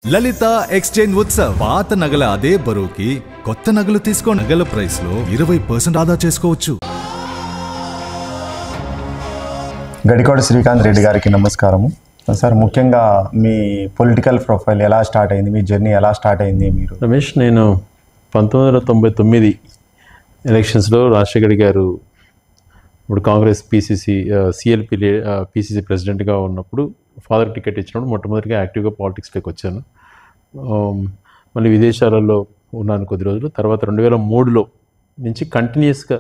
లలిత exchange Utsav పాత నగల అదే బరువుకి కొత్త నగలు తీసుకో నగల ప్రైస్ లో 20% ఆదా చేసుకోవచ్చు. గడికోట శ్రీకాంత్ రెడ్డి గారికి నమస్కారము సార్. ముఖ్యంగా మీ పొలిటికల్ ప్రొఫైల్ ఎలా స్టార్ట్ అయింది, మీ జర్నీ ఎలా స్టార్ట్ అయింది? మీరు రమేష్, నేను 1999 ఎలక్షన్స్లో రాజశేఖర్ గారు ఇప్పుడు కాంగ్రెస్ సిఎల్పి పిసిసి ప్రెసిడెంట్గా ఉన్నప్పుడు ఫాదర్ టికెట్ ఇచ్చినప్పుడు మొట్టమొదటిగా యాక్టివ్గా పాలిటిక్స్లోకి వచ్చాను. మళ్ళీ విదేశాలలో ఉన్నాను కొద్ది రోజులు. తర్వాత 2003లో నుంచి కంటిన్యూస్గా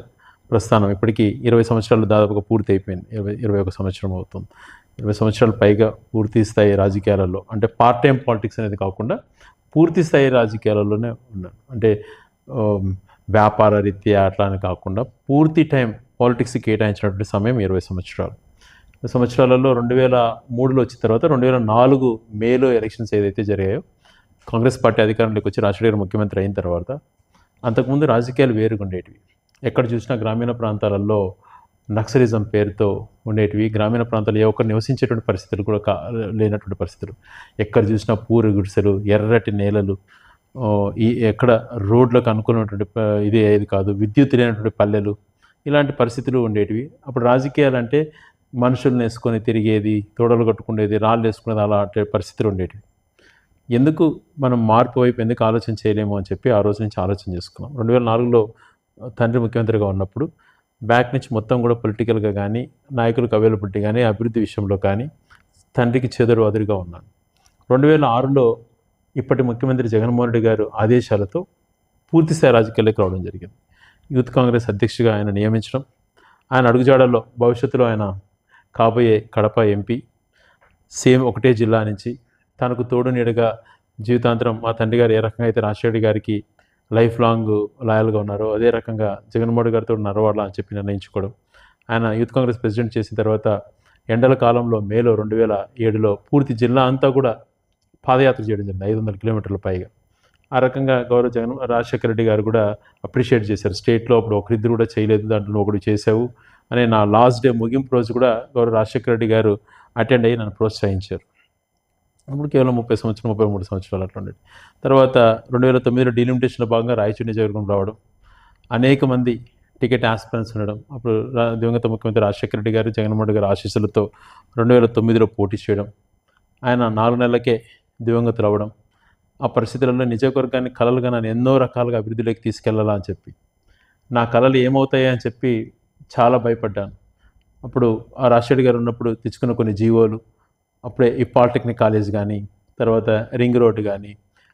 ప్రస్థానం ఇప్పటికీ 20 సంవత్సరాలు దాదాపుగా పూర్తి అయిపోయింది. 21 సంవత్సరం అవుతుంది. 20 సంవత్సరాలు పైగా పూర్తి స్థాయి రాజకీయాలలో, అంటే పార్ట్ టైం పాలిటిక్స్ అనేది కాకుండా పూర్తి స్థాయి రాజకీయాలలోనే ఉన్నాను. అంటే వ్యాపార రీత్యా అట్లా అని కాకుండా పూర్తి టైం పాలిటిక్స్కి కేటాయించినటువంటి సమయం 20 సంవత్సరాలు. సంవత్సరాలలో 2003లో వచ్చిన తర్వాత 2004 మేలో ఎలక్షన్స్ ఏదైతే జరిగాయో, కాంగ్రెస్ పార్టీ అధికారంలోకి వచ్చి రాజశేఖర్ గారు ముఖ్యమంత్రి అయిన తర్వాత, అంతకుముందు రాజకీయాలు వేరుగా ఉండేటివి. ఎక్కడ చూసినా గ్రామీణ ప్రాంతాలలో నక్సలిజం పేరుతో ఉండేటివి. గ్రామీణ ప్రాంతాలు ఏ ఒక్కరు నివసించేటువంటి పరిస్థితులు కూడా లేనటువంటి పరిస్థితులు. ఎక్కడ చూసినా పూరి గుడిసెలు, ఎర్రటి నేలలు, ఎక్కడ రోడ్లకు అనుకున్నటువంటి ఏది కాదు, విద్యుత్ లేనటువంటి పల్లెలు, ఇలాంటి పరిస్థితులు ఉండేటివి. అప్పుడు రాజకీయాలు అంటే మనుషులను వేసుకొని తిరిగేది, తోడలు కట్టుకునేది, రాళ్ళు వేసుకునేది, అలాంటి పరిస్థితులు ఉండేటివి. ఎందుకు మనం మార్పు వైపు ఎందుకు ఆలోచన చేయలేము అని చెప్పి ఆ రోజు నుంచి ఆలోచన చేసుకున్నాం. 2004లో తండ్రి ముఖ్యమంత్రిగా ఉన్నప్పుడు బ్యాక్ నుంచి మొత్తం కూడా పొలిటికల్గా కానీ, నాయకులకు అవైలబిలిటీ కానీ, అభివృద్ధి విషయంలో కానీ తండ్రికి చెదరు అదురుగా ఉన్నాను. 2006లో ఇప్పటి ముఖ్యమంత్రి జగన్మోహన్ రెడ్డి గారు ఆదేశాలతో పూర్తిస్థాయి రాజకీయాల్లోకి రావడం జరిగింది. యూత్ కాంగ్రెస్ అధ్యక్షుడిగా ఆయన నియమించడం, ఆయన అడుగుజాడల్లో భవిష్యత్తులో ఆయన కాబోయే కడప ఎంపీ, సేమ్ ఒకటే జిల్లా నుంచి తనకు తోడు నీడగా జీవితాంతరం మా తండ్రి గారు ఏ రకంగా అయితే రాజశేఖర్ గారికి లైఫ్ లాంగ్ లాయల్గా ఉన్నారో, అదే రకంగా జగన్మోహన్ రెడ్డి గారితో నడవాలా అని చెప్పి నిర్ణయించుకోవడం. ఆయన యూత్ కాంగ్రెస్ ప్రెసిడెంట్ చేసిన తర్వాత ఎండల కాలంలో మేలో 2007లో పూర్తి జిల్లా అంతా కూడా పాదయాత్ర చేయడం జరిగింది, 500 కిలోమీటర్ల పైగా. ఆ రకంగా రాజశేఖర రెడ్డి గారు కూడా అప్రిషియేట్ చేశారు. స్టేట్లో అప్పుడు ఒకరిద్దరు కూడా చేయలేదు, దాంట్లో ఒకటి చేశావు అనే నా లాస్ట్ డే ముగింపు రోజు కూడా రాజశేఖర రెడ్డి గారు అటెండ్ అయ్యి నన్ను ప్రోత్సహించారు. అప్పుడు కేవలం 33 సంవత్సరాలు అట్లా ఉండేది. తర్వాత 2009లో డీలిమిటేషన్లో భాగంగా రాయచూరు నియోజకవర్గం రావడం, అనేక మంది టికెట్ ఆస్పిరెంట్స్ ఉండడం. అప్పుడు దివంగత ముఖ్యమంత్రి రాజశేఖర రెడ్డి గారు, జగన్మోహన్ రెడ్డి గారు ఆశీస్సులతో 2009లో పోటీ చేయడం, ఆయన 4 నెలలకే దివంగతులు అవ్వడం. ఆ పరిస్థితులలో నియోజకవర్గాన్ని కలలుగా నన్ను ఎన్నో రకాలుగా అభివృద్ధిలోకి తీసుకెళ్లాలా అని చెప్పి, నా కళలు ఏమవుతాయి అని చెప్పి చాలా భయపడ్డాను. అప్పుడు ఆ రాజశేఖర్ గారు ఉన్నప్పుడు తెచ్చుకున్న కొన్ని జీవోలు, అప్పుడే ఈ పాలిటెక్నిక్ కాలేజ్ కానీ, తర్వాత రింగ్ రోడ్డు కానీ,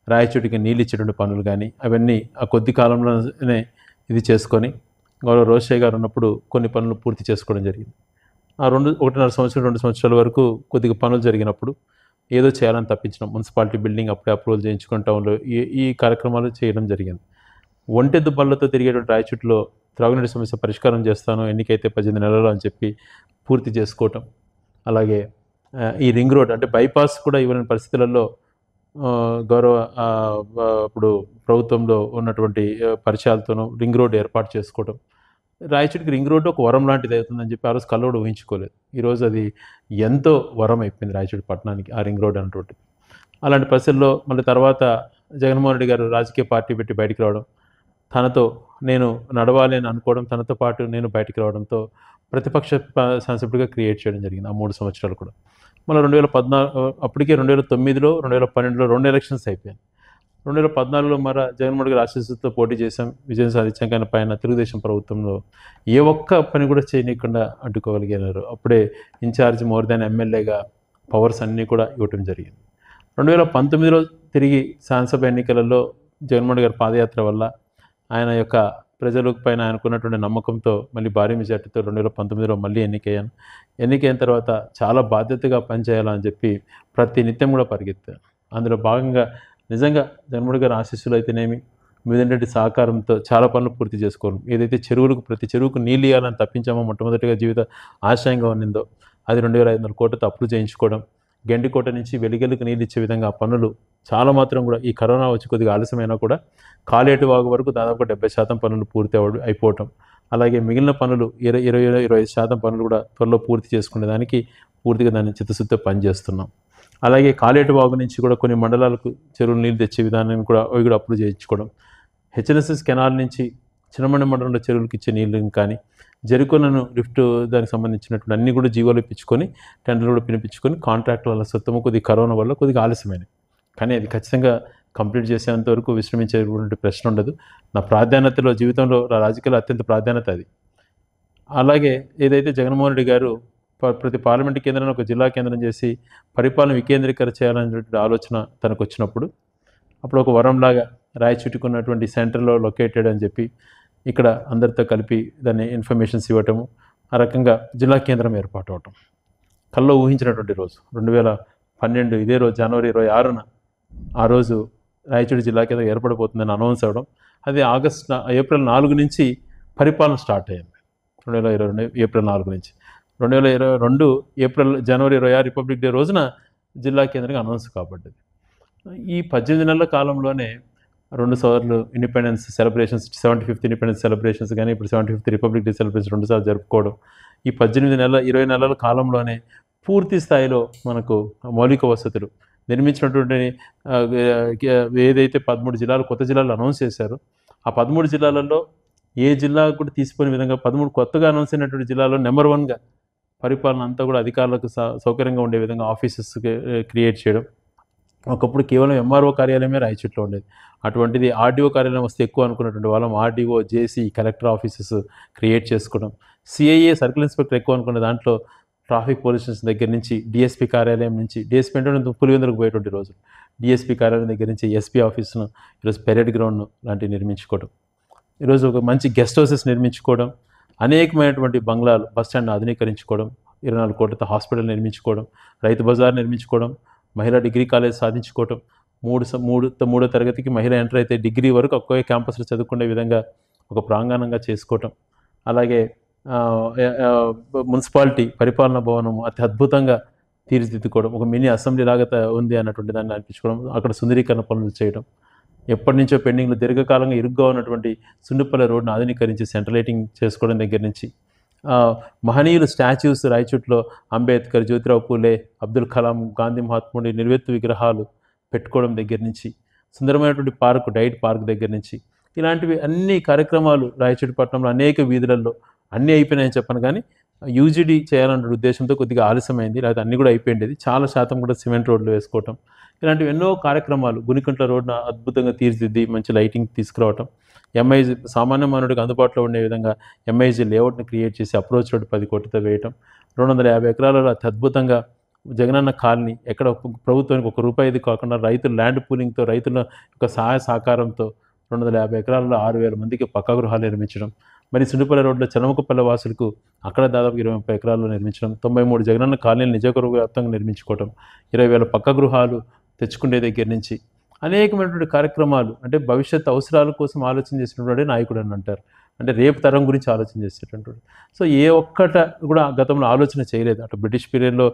రాయచోటికి నీళ్ళు ఇచ్చేటువంటి పనులు కానీ, అవన్నీ ఆ కొద్ది కాలంలోనే ఇది చేసుకొని రోషయ్య గారు ఉన్నప్పుడు కొన్ని పనులు పూర్తి చేసుకోవడం జరిగింది. ఆ 1.5 సంవత్సరం 2 సంవత్సరాల వరకు కొద్దిగా పనులు జరిగినప్పుడు ఏదో చేయాలని తప్పించడం, మున్సిపాలిటీ బిల్డింగ్ అప్పుడే అప్రూవల్ చేయించుకుని టౌన్లో ఈ కార్యక్రమాలు చేయడం జరిగింది. ఒంటెద్దు బళ్ళతో తిరిగేటువంటి రాయచోటిలో త్రాగునీటి సమస్య పరిష్కారం చేస్తాను ఎన్నికైతే 18 నెలలు అని చెప్పి పూర్తి చేసుకోవటం. అలాగే ఈ రింగ్ రోడ్ అంటే బైపాస్ కూడా ఇవ్వలేని పరిస్థితులలో ఇప్పుడు ప్రభుత్వంలో ఉన్నటువంటి పరిచయాలతోనూ రింగ్ రోడ్ ఏర్పాటు చేసుకోవడం. రాయచోటికి రింగ్ రోడ్డు ఒక వరం లాంటిది అవుతుందని చెప్పి ఆ రోజు కల్లోడు ఊహించుకోలేదు. ఈరోజు అది ఎంతో వరం అయిపోయింది రాయచోటి పట్టణానికి, ఆ రింగ్ రోడ్ అనేటువంటిది. అలాంటి పరిస్థితుల్లో మళ్ళీ తర్వాత జగన్మోహన్ రెడ్డి గారు రాజకీయ పార్టీ పెట్టి బయటికి రావడం, తనతో నేను నడవాలి అని అనుకోవడం, తనతో పాటు నేను బయటికి రావడంతో ప్రతిపక్ష శాసనసభ్యుడిగా క్రియేట్ చేయడం జరిగింది ఆ 3 సంవత్సరాలు కూడా. మళ్ళీ 2014 అప్పటికే 2009లో 2012లో 2 ఎలక్షన్స్ అయిపోయాయి. 2014లో మరి జగన్మోహన్ గారి ఆశీస్సులతో పోటీ చేశాం, విజయం సాధించాం. కానీ పైన తెలుగుదేశం ప్రభుత్వంలో ఏ ఒక్క పని కూడా చేయనీయకుండా అడ్డుకోగలిగారు. అప్పుడే ఇన్ఛార్జ్ మోర్ దాన్ ఎమ్మెల్యేగా పవర్స్ అన్నీ కూడా ఇవ్వటం జరిగింది. 2019లో తిరిగి శాసనసభ ఎన్నికలలో జగన్మోహన్ గారి పాదయాత్ర వల్ల ఆయన యొక్క ప్రజల పైన ఆయనకున్నటువంటి నమ్మకంతో మళ్ళీ భారీ మెజార్టీతో 2019లో మళ్ళీ ఎన్నికయ్యాను. ఎన్నికైన తర్వాత చాలా బాధ్యతగా పనిచేయాలని చెప్పి ప్రతి నిత్యం కూడా పరిగెత్తాను. అందులో భాగంగా నిజంగా జగన్మోహన్ గారి ఆశీస్సులు అయితేనేమి, మీదంటి సహకారంతో చాలా పనులు పూర్తి చేసుకోవడం. ఏదైతే ప్రతి చెరువుకు నీళ్ళు ఇవ్వాలని తప్పించామో మొట్టమొదటిగా జీవిత ఆశయంగా ఉన్నిందో అది 2500 కోట్లతో అప్రూవ్ చేయించుకోవడం, గెండికోట నుంచి వెలిగెలకు నీళ్ళు ఇచ్చే విధంగా పనులు చాలా మాత్రం కూడా ఈ కరోనా వచ్చి కొద్దిగా ఆలస్యమైనా కూడా కాలేటి వాగు వరకు దాదాపు 70% పనులు పూర్తి అయిపోవటం. అలాగే మిగిలిన పనులు 25% పనులు కూడా త్వరలో పూర్తి చేసుకునే దానికి పూర్తిగా దాన్ని చిత్తశుద్ధితో పనిచేస్తున్నాం. అలాగే కాలేటి వాగు నుంచి కూడా కొన్ని మండలాలకు చెరువులు నీళ్ళు తెచ్చే విధానాన్ని కూడా అవి కూడా అప్రూవ్ చేయించుకోవడం. హెచ్ఎన్ఎస్ఎస్ కెనాల్ నుంచి చిన్నమండ మండలంలో చెరువులకు ఇచ్చే నీళ్ళని కానీ, జెరికోలను లిఫ్ట్ దానికి సంబంధించినటువంటి అన్నీ కూడా జీవోలు ఇప్పించుకొని టెండర్లు కూడా పిలిపించుకొని కాంట్రాక్టుల వల్ల సొత్తము కొద్దిగా కరోనా వల్ల కొద్దిగా ఆలస్యమైనది. కానీ అది ఖచ్చితంగా కంప్లీట్ చేసేంత వరకు విశ్రమించేటువంటి ప్రశ్న ఉండదు. నా ప్రాధాన్యతలో జీవితంలో నా రాజకీయాల్లో అత్యంత ప్రాధాన్యత అది. అలాగే ఏదైతే జగన్మోహన్ రెడ్డి గారు ప్రతి పార్లమెంటు కేంద్రాన్ని ఒక జిల్లా కేంద్రం చేసి పరిపాలన వికేంద్రీకరణ చేయాలనేటువంటి ఆలోచన తనకు వచ్చినప్పుడు, అప్పుడు ఒక వరంలాగా రాయచూటుకున్నటువంటి సెంటర్లో లొకేటెడ్ అని చెప్పి ఇక్కడ అందరితో కలిపి దాన్ని ఇన్ఫర్మేషన్స్ ఇవ్వటము, ఆ రకంగా జిల్లా కేంద్రం ఏర్పాటు అవటం కల్లో ఊహించినటువంటి రోజు 2012 ఇదే రోజు జనవరి 26న ఆ రోజు రాయచూడు జిల్లా కేంద్రం ఏర్పడిపోతుందని అనౌన్స్ అవ్వడం. అది ఏప్రిల్ 4 నుంచి పరిపాలన స్టార్ట్ అయ్యింది. 2022 ఏప్రిల్ 4 నుంచి 2022 జనవరి 26 రిపబ్లిక్ డే రోజున జిల్లా కేంద్రంగా అనౌన్స్ కాబడ్డది. ఈ 18 నెలల కాలంలోనే 2 సార్లు independence celebrations, 75th independence celebrations కానీ ఇప్పుడు 75th రిపబ్లిక్ డే సెలబ్రేషన్ 2 సార్లు జరుపుకోవడం. ఈ 20 నెలల కాలంలోనే పూర్తి స్థాయిలో మనకు మౌలిక వసతులు నిర్మించినటువంటి ఏదైతే 13 జిల్లాలు కొత్త జిల్లాలు అనౌన్స్ చేశారో ఆ 13 జిల్లాలలో ఏ జిల్లాకు కూడా తీసిపోయిన విధంగా 13 కొత్తగా అనౌన్స్ అయినటువంటి జిల్లాలో నెంబర్ 1గా పరిపాలన అంతా కూడా అధికారులకు సౌకర్యంగా ఉండే విధంగా ఆఫీసెస్ క్రియేట్ చేయడం. ఒకప్పుడు కేవలం ఎంఆర్ఓ కార్యాలయమే రాయచూట్లో ఉండేది. అటువంటిది ఆర్డీఓ కార్యాలయం వస్తే ఎక్కువ అనుకున్నటువంటి వాళ్ళం ఆర్డీఓ, జేసీ, కలెక్టర్ ఆఫీసెస్ క్రియేట్ చేసుకోవడం. సిఐఏ సర్కిల్ ఇన్స్పెక్టర్ ఎక్కువ అనుకున్న దాంట్లో ట్రాఫిక్ పోలీస్ స్టేషన్ దగ్గర నుంచి డిఎస్పీ కార్యాలయం నుంచి, డిఎస్పీ అంటే పులివెందులకు పోయేటువంటి రోజు, డిఎస్పీ కార్యాలయం దగ్గర నుంచి ఎస్పీ ఆఫీస్ను ఈరోజు పెరేడ్ గ్రౌండ్ను లాంటివి నిర్మించుకోవడం, ఈరోజు ఒక మంచి గెస్ట్ హౌసెస్ నిర్మించుకోవడం, అనేకమైనటువంటి బంగ్లాలు, బస్టాండ్ ఆధునీకరించుకోవడం, 24 కోట్లతో హాస్పిటల్ నిర్మించుకోవడం, రైతు బజార్ నిర్మించుకోవడం, మహిళా డిగ్రీ కాలేజ్ సాధించుకోవటం, మూడో తరగతికి మహిళ ఎంటర్ అయితే డిగ్రీ వరకు ఒకే క్యాంపస్లో చదువుకునే విధంగా ఒక ప్రాంగణంగా చేసుకోవటం. అలాగే మున్సిపాలిటీ పరిపాలనా భవనం అతి అద్భుతంగా తీర్చిదిద్దుకోవడం, ఒక మినీ అసెంబ్లీ లాగా ఉంది అన్నటువంటి దాన్ని అనిపించుకోవడం, అక్కడ సుందరీకరణ పనులు చేయడం, ఎప్పటి నుంచో పెండింగ్లో దీర్ఘకాలంగా ఇరుగ్గా ఉన్నటువంటి సుండుపల్లి రోడ్డును ఆధునీకరించి సెంట్రలైటింగ్ చేసుకోవడం దగ్గర నుంచి, మహనీయులు స్టాచ్యూస్ రాయచూట్లో అంబేద్కర్, జ్యోతిరావు పూలే, అబ్దుల్ కలాం, గాంధీ మహాత్ముడి నిర్వెత్తు విగ్రహాలు పెట్టుకోవడం దగ్గర నుంచి, సుందరమైనటువంటి పార్కు, డైట్ పార్క్ దగ్గర నుంచి, ఇలాంటివి అన్ని కార్యక్రమాలు రాయచూటి పట్టణంలో అనేక వీధులలో అన్నీ అయిపోయినాయని చెప్పను. కానీ యూజీడీ చేయాలన్న ఉద్దేశంతో కొద్దిగా ఆలస్యమైంది, లేకపోతే అన్నీ కూడా అయిపోయింది. చాలా శాతం కూడా సిమెంట్ రోడ్లు వేసుకోవటం, ఇలాంటివి ఎన్నో కార్యక్రమాలు. గునికుంట్ల రోడ్డున అద్భుతంగా తీర్చిదిద్ది మంచి లైటింగ్ తీసుకురావటం, ఎంఐజీ సామాన్య మానవుడికి అందుబాటులో ఉండే విధంగా ఎంఐజీ లేఅవుట్ని క్రియేట్ చేసి అప్రోచ్ రోడ్ 10 కోట్లతో వేయటం, 250 ఎకరాలలో అతి అద్భుతంగా జగనన్న కాలనీ, ఎక్కడ ప్రభుత్వానికి ₹1 కాకుండా రైతుల ల్యాండ్ పూలింగ్తో, రైతుల యొక్క సహాయ సహకారంతో 250 ఎకరాలలో 6,000 మందికి పక్కా గృహాలు నిర్మించడం. మరి సుండిపల్లి రోడ్లో చలమకుపల్లె వాసులకు అక్కడ దాదాపు 20-30 ఎకరాల్లో నిర్మించడం, 93 జగనన్న కాలనీలు నియోజకవర్గ వ్యాప్తంగా నిర్మించుకోవడం, 20,000 పక్క గృహాలు తెచ్చుకునే దగ్గర నుంచి అనేకమైనటువంటి కార్యక్రమాలు. అంటే భవిష్యత్ అవసరాల కోసం ఆలోచన చేసినటువంటి నాయకుడు అని అంటారు. అంటే రేపు తరం గురించి ఆలోచన చేసేటటువంటి. సో ఏ ఒక్కట కూడా గతంలో ఆలోచన చేయలేదు. అటు బ్రిటిష్ పీరియడ్లో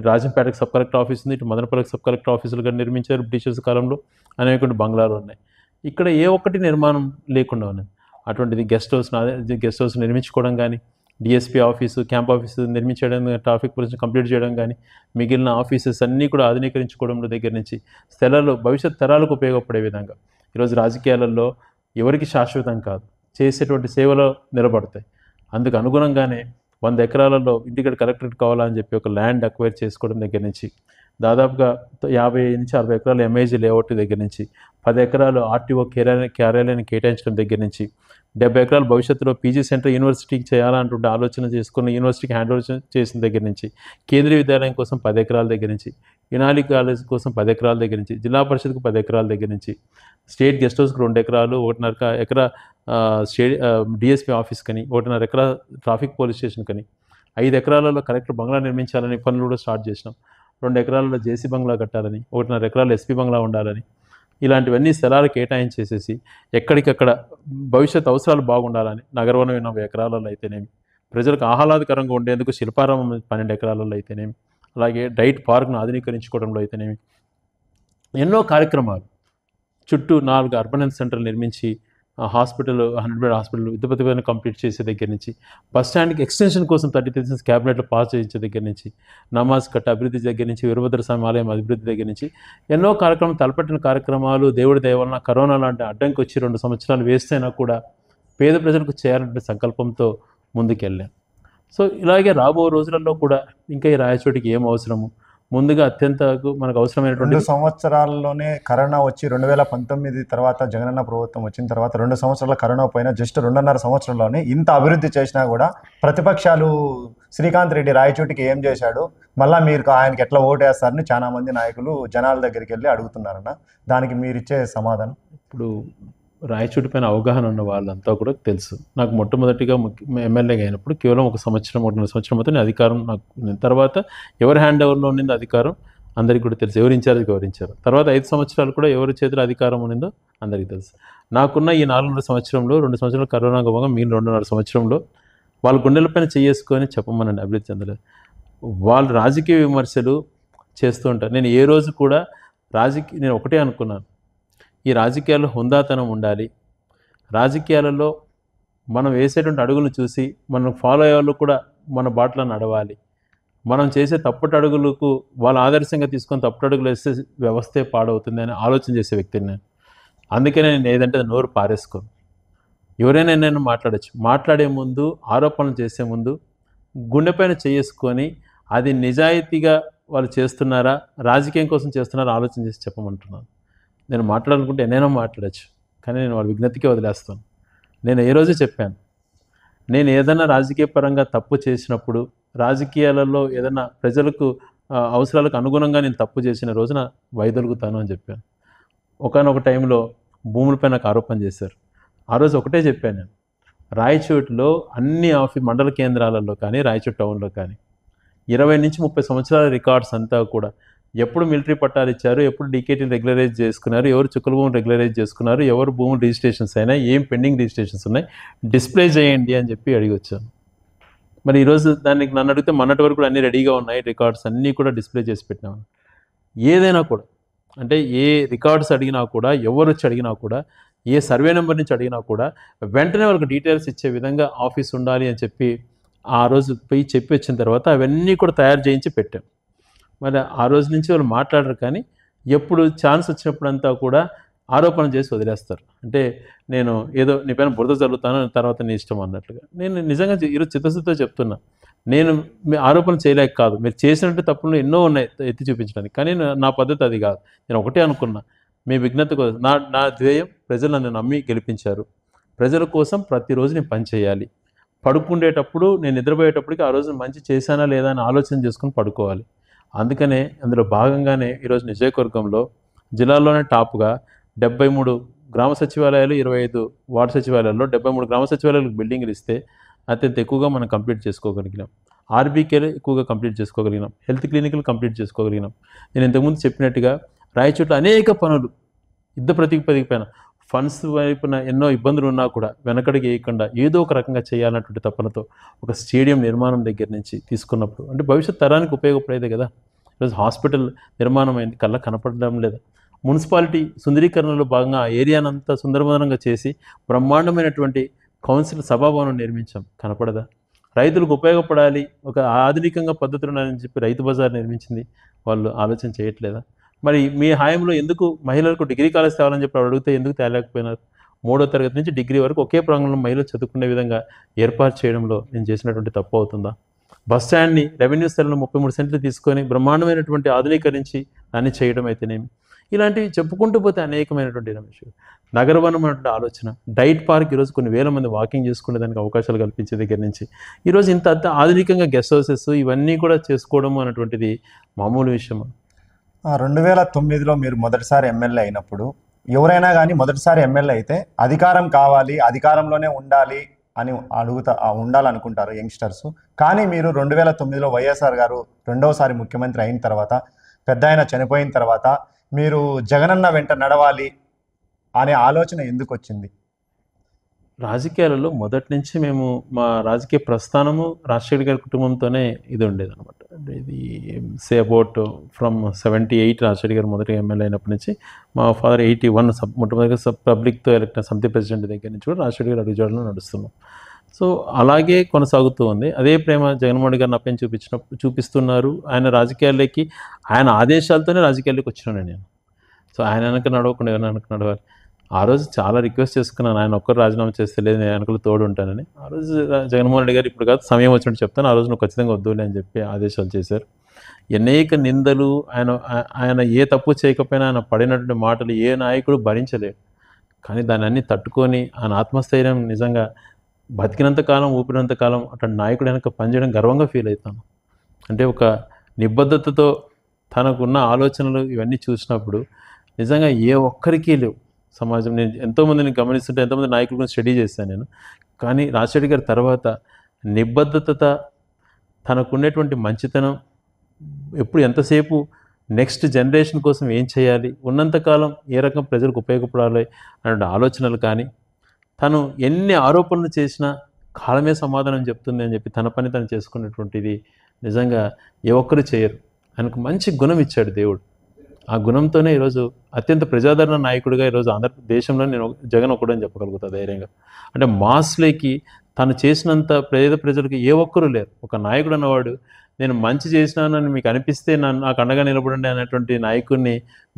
రాజంపేటకు సబ్ కలెక్టర్ ఆఫీస్ ఉంది, ఇటు మదనపల్లికి సబ్ కలెక్టర్ ఆఫీసులుగా నిర్మించారు బ్రిటిషర్స్ కాలంలో, అనేక బంగ్లాలు ఉన్నాయి. ఇక్కడ ఏ ఒక్కటి నిర్మాణం లేకుండా ఉన్నది. అటువంటిది గెస్ట్ హౌస్ నిర్మించుకోవడం కానీ, డిఎస్పీ ఆఫీసు, క్యాంప్ ఆఫీసు నిర్మించడం, ట్రాఫిక్ పోలీసులు కంప్లీట్ చేయడం కానీ, మిగిలిన ఆఫీసెస్ అన్నీ కూడా ఆధునీకరించుకోవడంలో దగ్గర నుంచి స్థలాలు భవిష్యత్ తరాలకు ఉపయోగపడే విధంగా. ఈరోజు రాజకీయాలలో ఎవరికి శాశ్వతం కాదు, చేసేటువంటి సేవలో నిలబడతాయి. అందుకు అనుగుణంగానే 100 ఎకరాలలో ఇంటిగ్రేటెడ్ కలెక్టరేట్ కావాలని చెప్పి ఒక ల్యాండ్ అక్వైర్ చేసుకోవడం దగ్గర నుంచి, దాదాపుగా 50 నుంచి 60 ఎకరాల ఎంఐజీ లేఅవుట్ దగ్గర నుంచి, 10 ఎకరాలు ఆర్టీఓ కార్యాలయాన్ని కేటాయించడం దగ్గర నుంచి, 70 ఎకరాలు భవిష్యత్తులో పీజీ సెంటర్ యూనివర్సిటీకి చేయాలంటుంటే ఆలోచన చేసుకుని యూనివర్సిటీకి హ్యాండ్ ఓవర్ చేసిన దగ్గర నుంచి, కేంద్రీయ విద్యాలయం కోసం 10 ఎకరాల దగ్గర నుంచి, యునాలి కాలేజ్ కోసం 10 ఎకరాల దగ్గర నుంచి, జిల్లా పరిషత్కు 10 ఎకరాల దగ్గర నుంచి, స్టేట్ గెస్ట్ హౌస్కి 2 ఎకరాలు, 1.5 ఎకరా డిఎస్పీ ఆఫీస్ కని, 1.5 ఎకరా ట్రాఫిక్ పోలీస్ స్టేషన్ కని, 5 ఎకరాలలో కలెక్టర్ బంగ్లా నిర్మించాలని పనులు కూడా స్టార్ట్ చేసినాం. 2 ఎకరాలలో జేసీ బంగ్లా కట్టాలని, 1.5 ఎకరాలు ఎస్పీ బంగ్లా ఉండాలని, ఇలాంటివన్నీ స్థలాలు కేటాయించేసేసి ఎక్కడికక్కడ భవిష్యత్ అవసరాలు బాగుండాలని, నగరవనం 80 ఎకరాలలో అయితేనేమి, ప్రజలకు ఆహ్లాదకరంగా ఉండేందుకు శిల్పారామం 12 ఎకరాలలో అయితేనేమి, అలాగే డైట్ పార్క్ను ఆధునీకరించుకోవడంలో అయితేనేమి, ఎన్నో కార్యక్రమాలు. చుట్టూ 4 అర్బన్ హెల్త్ సెంటర్లు నిర్మించి హాస్పిటల్ 100 బెడ్ హాస్పిటల్ యుద్ధప్రతిపదిని కంప్లీట్ చేసే దగ్గర నుంచి, బస్ స్టాండ్కి ఎక్స్టెన్షన్ కోసం 33 క్యాబినెట్లో పాస్ చేయించే దగ్గర నుంచి, నమాజ్ కట్ట అభివృద్ధి దగ్గర నుంచి, వీరభద్ర స్వామి ఆలయం అభివృద్ధి దగ్గర నుంచి ఎన్నో కార్యక్రమాలు, తలపెట్టిన కార్యక్రమాలు దేవుడి దయ వలన కరోనా లాంటి అడ్డంకి వచ్చి 2 సంవత్సరాలు వేస్తేనా కూడా పేద ప్రజలకు చేయాలనే సంకల్పంతో ముందుకెళ్ళాం. సో ఇలాగే రాబో రోజులలో కూడా ఇంకా ఈ రాయచోటికి ఏం అవసరము, ముందుగా అత్యంత మనకు అవసరమైనటువంటి 2 సంవత్సరాల్లోనే కరోనా వచ్చి 2019 తర్వాత జగనన్న ప్రభుత్వం వచ్చిన తర్వాత 2 సంవత్సరాల కరోనా పోయినా జస్ట్ 2.5 సంవత్సరంలోనే ఇంత అభివృద్ధి చేసినా కూడా ప్రతిపక్షాలు శ్రీకాంత్ రెడ్డి రాయచోటికి ఏం చేశాడు, మళ్ళీ మీరు ఆయనకి ఎట్లా ఓటేస్తారని చాలా మంది నాయకులు జనాల దగ్గరికి వెళ్ళి అడుగుతున్నారన్న. దానికి మీరు ఇచ్చే సమాధానం? ఇప్పుడు రాయచోటి పైన అవగాహన ఉన్న వాళ్ళంతా కూడా తెలుసు. నాకు మొట్టమొదటిగా ఎమ్మెల్యేగా అయినప్పుడు కేవలం 1 సంవత్సరం 1.5 సంవత్సరం మాత్రం అధికారం నాకు, తర్వాత ఎవరి హ్యాండ్ ఓవర్లో ఉన్నిందో అధికారం అందరికీ కూడా తెలుసు, ఎవరు ఇన్ఛార్జ్ గౌరవించారు. తర్వాత 5 సంవత్సరాలు కూడా ఎవరి చేతిలో అధికారం ఉన్నిందో అందరికీ తెలుసు. నాకున్న ఈ 4.5 సంవత్సరంలో 2 సంవత్సరాలు కరోనా గోగా మిగిలిన 2.5 సంవత్సరంలో వాళ్ళ గుండెలపైన చేసుకొని చెప్పమని అభివృద్ధి చెందలేదు. వాళ్ళు రాజకీయ విమర్శలు చేస్తూ ఉంటారు. నేను ఏ రోజు కూడా నేను ఒకటే అనుకున్నాను, ఈ రాజకీయాల్లో హుందాతనం ఉండాలి, రాజకీయాలలో మనం వేసేటువంటి అడుగులు చూసి మనం ఫాలో అయ్యే వాళ్ళు కూడా మన బాటలో నడవాలి, మనం చేసే తప్పటి అడుగులకు వాళ్ళు ఆదర్శంగా తీసుకొని తప్పటి అడుగులు వేస్తే వ్యవస్థే పాడవుతుంది అని ఆలోచన చేసే వ్యక్తిని నేను. అందుకనే నేను ఏదంటే నోరు పారేసుకోను. ఎవరైనా నేను మాట్లాడచ్చు, మాట్లాడే ముందు ఆరోపణలు చేసే ముందు గుండెపైన చేసుకొని అది నిజాయితీగా వాళ్ళు చేస్తున్నారా, రాజకీయం కోసం చేస్తున్నారా ఆలోచన చేసి చెప్పమంటున్నాను. నేను మాట్లాడాలనుకుంటే ఎన్నైనా మాట్లాడచ్చు, కానీ నేను వాళ్ళ విజ్ఞతకే వదిలేస్తాను. నేను ఏ రోజు చెప్పాను, నేను ఏదైనా రాజకీయ పరంగా తప్పు చేసినప్పుడు, రాజకీయాలలో ఏదైనా ప్రజలకు అవసరాలకు అనుగుణంగా నేను తప్పు చేసిన రోజున వైదొలుగుతాను అని చెప్పాను. ఒకానొక టైంలో భూములపై నాకు ఆరోపణ చేశారు. ఆ రోజు ఒకటే చెప్పాను, నేను రాయచోటిలో అన్ని మండల కేంద్రాలలో కానీ రాయచోటి టౌన్లో కానీ 20 నుంచి 30 సంవత్సరాల రికార్డ్స్ అంతా కూడా ఎప్పుడు మిలిటరీ పట్టాలు ఇచ్చారు, ఎప్పుడు డీకేటీని రెగ్యులరైజ్ చేసుకున్నారు, ఎవరు చుక్కల భూములు రెగ్యులరైజ్ చేసుకున్నారు, ఎవరు భూములు రిజిస్ట్రేషన్స్ అయినాయి, ఏం పెండింగ్ రిజిస్ట్రేషన్స్ ఉన్నాయి, డిస్ప్లే చేయండి అని చెప్పి అడిగి వచ్చాను. మరి ఈరోజు దానికి నన్ను అడిగితే మొన్నటి వరకు కూడా అన్నీ రెడీగా ఉన్నాయి, రికార్డ్స్ అన్నీ కూడా డిస్ప్లే చేసి పెట్టినాము. ఏదైనా కూడా అంటే ఏ రికార్డ్స్ అడిగినా కూడా, ఎవరు వచ్చి అడిగినా కూడా, ఏ సర్వే నెంబర్ నుంచి అడిగినా కూడా వెంటనే వాళ్ళకి డీటెయిల్స్ ఇచ్చే విధంగా ఆఫీస్ ఉండాలి అని చెప్పి ఆ రోజు పోయి చెప్పి వచ్చిన తర్వాత అవన్నీ కూడా తయారు చేయించి పెట్టాం. మరి ఆ రోజు నుంచి వాళ్ళు మాట్లాడరు, కానీ ఎప్పుడు ఛాన్స్ వచ్చినప్పుడంతా కూడా ఆరోపణ చేసి వదిలేస్తారు. అంటే నేను ఏదో నీ పైన బురద జరుగుతాను, తర్వాత నీ ఇష్టం అన్నట్లుగా. నేను నిజంగా ఈరోజు చిత్తశుద్ధితో చెప్తున్నా, నేను మీ ఆరోపణ చేయలేక కాదు, మీరు చేసినట్టు తప్పులు ఎన్నో ఉన్నాయి ఎత్తి చూపించడానికి, కానీ నా పద్ధతి అది కాదు. నేను ఒకటే అనుకున్నా, మీ విజ్ఞత కోసం నా ధ్యేయం ప్రజలు నన్ను నమ్మి గెలిపించారు, ప్రజల కోసం ప్రతిరోజు నేను పని చేయాలి. పడుకుండేటప్పుడు నేను నిద్రపోయేటప్పటికి ఆ రోజు మంచి చేశానా లేదా అని ఆలోచన చేసుకుని పడుకోవాలి. అందుకనే అందులో భాగంగానే ఈరోజు నియోజకవర్గంలో జిల్లాలోనే టాప్గా 73 గ్రామ సచివాలయాలు, 25 వార్డు సచివాలయాల్లో 73 గ్రామ సచివాలయాలకు బిల్డింగ్లు ఇస్తే అత్యంత ఎక్కువగా మనం కంప్లీట్ చేసుకోగలిగినాం. ఆర్బీకేలు ఎక్కువగా కంప్లీట్ చేసుకోగలిగినాం, హెల్త్ క్లినిక్లు కంప్లీట్ చేసుకోగలిగినాం. నేను ఇంతకుముందు చెప్పినట్టుగా రాయచోట్ల అనేక పనులు యుద్ధ ప్రతిపదికపైన ఫండ్స్ వైపున ఎన్నో ఇబ్బందులు ఉన్నా కూడా వెనకడికి వేయకుండా ఏదో ఒక రకంగా చేయాలన్నటువంటి తపనతో ఒక స్టేడియం నిర్మాణం దగ్గర నుంచి తీసుకున్నప్పుడు, అంటే భవిష్యత్ తరానికి ఉపయోగపడేదే కదా. ఈరోజు హాస్పిటల్ నిర్మాణం అయింది, కళ్ళ కనపడడం లేదా. మున్సిపాలిటీ సుందరీకరణలో భాగంగా ఆ ఏరియానంతా సుందరమదనంగా చేసి బ్రహ్మాండమైనటువంటి కౌన్సిల్ సభాభవనం నిర్మించాం, కనపడదా. రైతులకు ఉపయోగపడాలి, ఒక ఆధునికంగా పద్ధతులు ఉన్నాయని చెప్పి రైతు బజార్ నిర్మించింది, వాళ్ళు ఆలోచన చేయట్లేదా. మరి మీ హాయంలో ఎందుకు మహిళలకు డిగ్రీ కాలేజ్ తేవాలని చెప్పి అడిగితే ఎందుకు తేలేకపోయినారు? 3వ తరగతి నుంచి డిగ్రీ వరకు ఒకే ప్రాంగణంలో మహిళలు చదువుకునే విధంగా ఏర్పాటు చేయడంలో నేను చేసినటువంటి తప్పు అవుతుందా? బస్ స్టాండ్ని రెవెన్యూ స్థలంలో 33 సెంట్లు తీసుకొని బ్రహ్మాండమైనటువంటి ఆధునీకరించి దాన్ని చేయడం అయితేనేమి, ఇలాంటివి చెప్పుకుంటూ పోతే అనేకమైనటువంటి నగరవనమైనటువంటి ఆలోచన. డైట్ పార్క్ ఈరోజు కొన్ని వేల మంది వాకింగ్ చేసుకునే దానికి అవకాశాలు కల్పించే దగ్గర నుంచి ఈరోజు ఇంత ఆధునికంగా గెస్ట్ హౌసెస్ ఇవన్నీ కూడా చేసుకోవడం అనేటువంటిది మామూలు విషయం. 2009లో మీరు మొదటిసారి ఎమ్మెల్యే అయినప్పుడు ఎవరైనా కానీ మొదటిసారి ఎమ్మెల్యే అయితే అధికారం కావాలి, అధికారంలోనే ఉండాలి అని ఉండాలనుకుంటారు యంగ్స్టర్స్. కానీ మీరు 2009లో వైఎస్ఆర్ గారు రెండవసారి ముఖ్యమంత్రి అయిన తర్వాత, పెద్ద ఆయన చనిపోయిన తర్వాత మీరు జగనన్న వెంట నడవాలి అనే ఆలోచన ఎందుకు వచ్చింది? రాజకీయాలలో మొదటి నుంచి మేము మా రాజకీయ ప్రస్థానము రాజశేఖర్ గారి కుటుంబంతోనే ఇది ఉండేది అనమాట. అంటే ఇది సే అబౌట్ ఫ్రమ్ 78 రాజశేఖర్ గారు మొదటి ఎమ్మెల్యే అయినప్పటి నుంచి మా ఫాదర్ 81 మొట్టమొదటిగా పబ్లిక్తో ఎలక్ట్ సమితి ప్రెసిడెంట్ దగ్గర నుంచి కూడా రాజశేఖర్ గారు అడుగుజాడలో నడుస్తున్నాం. సో అలాగే కొనసాగుతూ ఉంది. అదే ప్రేమ జగన్మోహన్ గారిని అప్పని చూపిస్తున్నారు. ఆయన రాజకీయాల్లోకి ఆయన ఆదేశాలతోనే రాజకీయాల్లోకి వచ్చినాను నేను. సో ఆయన వెనక నడవకుండా ఎవరైనా వెనక నడవాలి. ఆ రోజు చాలా రిక్వెస్ట్ చేసుకున్నాను, ఆయన ఒక్కరు రాజీనామా చేస్తే లేదు నేను వెనకలు తోడు ఉంటానని. ఆ రోజు జగన్మోహన్ రెడ్డి గారు ఇప్పుడు కాదు సమయం వచ్చినట్టు చెప్తాను, ఆ రోజు నువ్వు ఖచ్చితంగా వద్దులే అని చెప్పి ఆదేశాలు చేశారు. అనేక నిందలు ఆయన ఏ తప్పు చేయకపోయినా ఆయన పడినటువంటి మాటలు ఏ నాయకుడు భరించలేడు. కానీ దాన్ని అన్ని తట్టుకొని ఆయన ఆత్మస్థైర్యం నిజంగా బతికినంత కాలం ఊపిరినంత కాలం అటువంటి నాయకుడు వెనక పనిచేయడం గర్వంగా ఫీల్ అవుతాను. అంటే ఒక నిబద్ధతతో తనకున్న ఆలోచనలు ఇవన్నీ చూసినప్పుడు నిజంగా ఏ ఒక్కరికి లేవు సమాజం. నేను ఎంతోమందిని గమనిస్తుంటే ఎంతోమంది నాయకుల గురించి స్టడీ చేశాను నేను. కానీ రాజశేఖర్ గారి తర్వాత నిబద్ధత, తనకున్నటువంటి మంచితనం, ఎప్పుడు ఎంతసేపు నెక్స్ట్ జనరేషన్ కోసం ఏం చేయాలి, ఉన్నంతకాలం ఏ రకం ప్రజలకు ఉపయోగపడాలి అనే ఆలోచనలు కానీ, తను ఎన్ని ఆరోపణలు చేసినా కాలమే సమాధానం చెప్తుంది అని చెప్పి తన పని తను చేసుకున్నటువంటిది నిజంగా ఏ ఒక్కరు చేయరు. ఆయనకు మంచి గుణం ఇచ్చాడు దేవుడు. ఆ గుణంతోనే ఈరోజు అత్యంత ప్రజాదరణ నాయకుడిగా ఈరోజు ఆంధ్రదేశంలో నేను జగన్ ఒకడని చెప్పగలుగుతా ధైర్యంగా. అంటే మాస్లేకి తను చేసినంత ప్రజలకు ఏ ఒక్కరూ లేరు. ఒక నాయకుడు అన్నవాడు నేను మంచి చేసినానని మీకు అనిపిస్తే నాకు అండగా నిలబడండి అనేటువంటి నాయకుడిని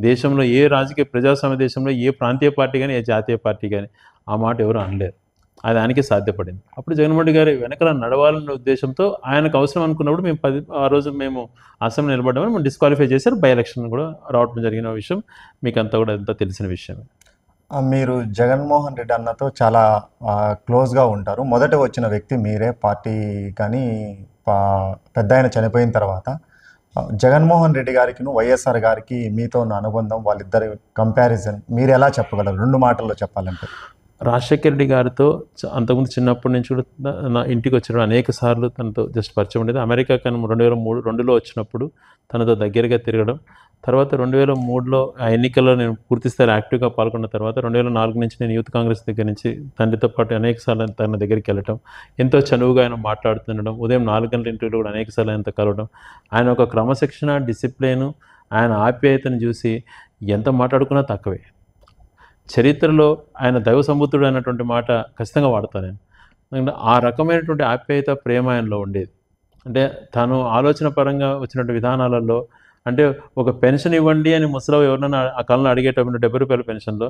దేశంలో ఏ రాజకీయ ప్రజాస్వామ్య దేశంలో ఏ ప్రాంతీయ పార్టీ కానీ ఏ జాతీయ పార్టీ కానీ ఆ మాట ఎవరు అనలేరు. అది ఆయనకే సాధ్యపడింది. అప్పుడు జగన్మోహన్ రెడ్డి గారి వెనకాల నడవాలనే ఉద్దేశంతో ఆయనకు అవసరం అనుకున్నప్పుడు మేము ఆ రోజు మేము అసెంబ్లీ నిలబడ్డామని మేము డిస్క్వాలిఫై చేశారు. బై ఎలక్షన్ కూడా రావడం జరిగిన విషయం మీకు అంతా కూడా ఎంత తెలిసిన విషయమే. మీరు జగన్మోహన్ రెడ్డి అన్నతో చాలా క్లోజ్గా ఉంటారు. మొదట వచ్చిన వ్యక్తి మీరే పార్టీ. కానీ పెద్ద ఆయన చనిపోయిన తర్వాత జగన్మోహన్ రెడ్డి గారికి వైఎస్ఆర్ గారికి మీతో ఉన్న అనుబంధం, వాళ్ళిద్దరి కంపారిజన్ మీరు ఎలా చెప్పగలరు 2 మాటల్లో చెప్పాలంటే? రాజశేఖర రెడ్డి గారితో అంతకుముందు చిన్నప్పటి నుంచి కూడా నా ఇంటికి వచ్చినప్పుడు అనేక సార్లు తనతో జస్ట్ పరిచయం ఉండేది. అమెరికా కానీ 2002లో వచ్చినప్పుడు తనతో దగ్గరగా తిరగడం, తర్వాత 2003లో ఆ ఎన్నికల్లో నేను పూర్తిస్థాయి యాక్టివ్గా పాల్గొన్న తర్వాత 2004 నుంచి నేను యూత్ కాంగ్రెస్ దగ్గర నుంచి తండ్రితో పాటు అనేక సార్లు తన దగ్గరికి వెళ్ళటం, ఎంతో చనువుగా ఆయన మాట్లాడుతుండడం, ఉదయం 4 గంటల ఇంటర్వ్యూలో కూడా అనేక సార్లు ఆయనతో కలవడం, ఆయన ఒక క్రమశిక్షణ, డిసిప్లిన్, ఆయన ఆప్యాయతను చూసి ఎంత మాట్లాడుకున్నా తక్కువే. చరిత్రలో ఆయన దైవ సంబుద్ధుడు అన్నటువంటి మాట ఖచ్చితంగా వాడతాను నేను. ఎందుకంటే ఆ రకమైనటువంటి ఆప్యాయత, ప్రేమ ఆయనలో ఉండేది. అంటే తను ఆలోచన పరంగా వచ్చినటువంటి విధానాలలో అంటే ఒక పెన్షన్ ఇవ్వండి అని ముసలావు ఎవరన్నా ఆ కాలంలో అడిగేటప్పుడు 70 రూపాయల పెన్షన్లో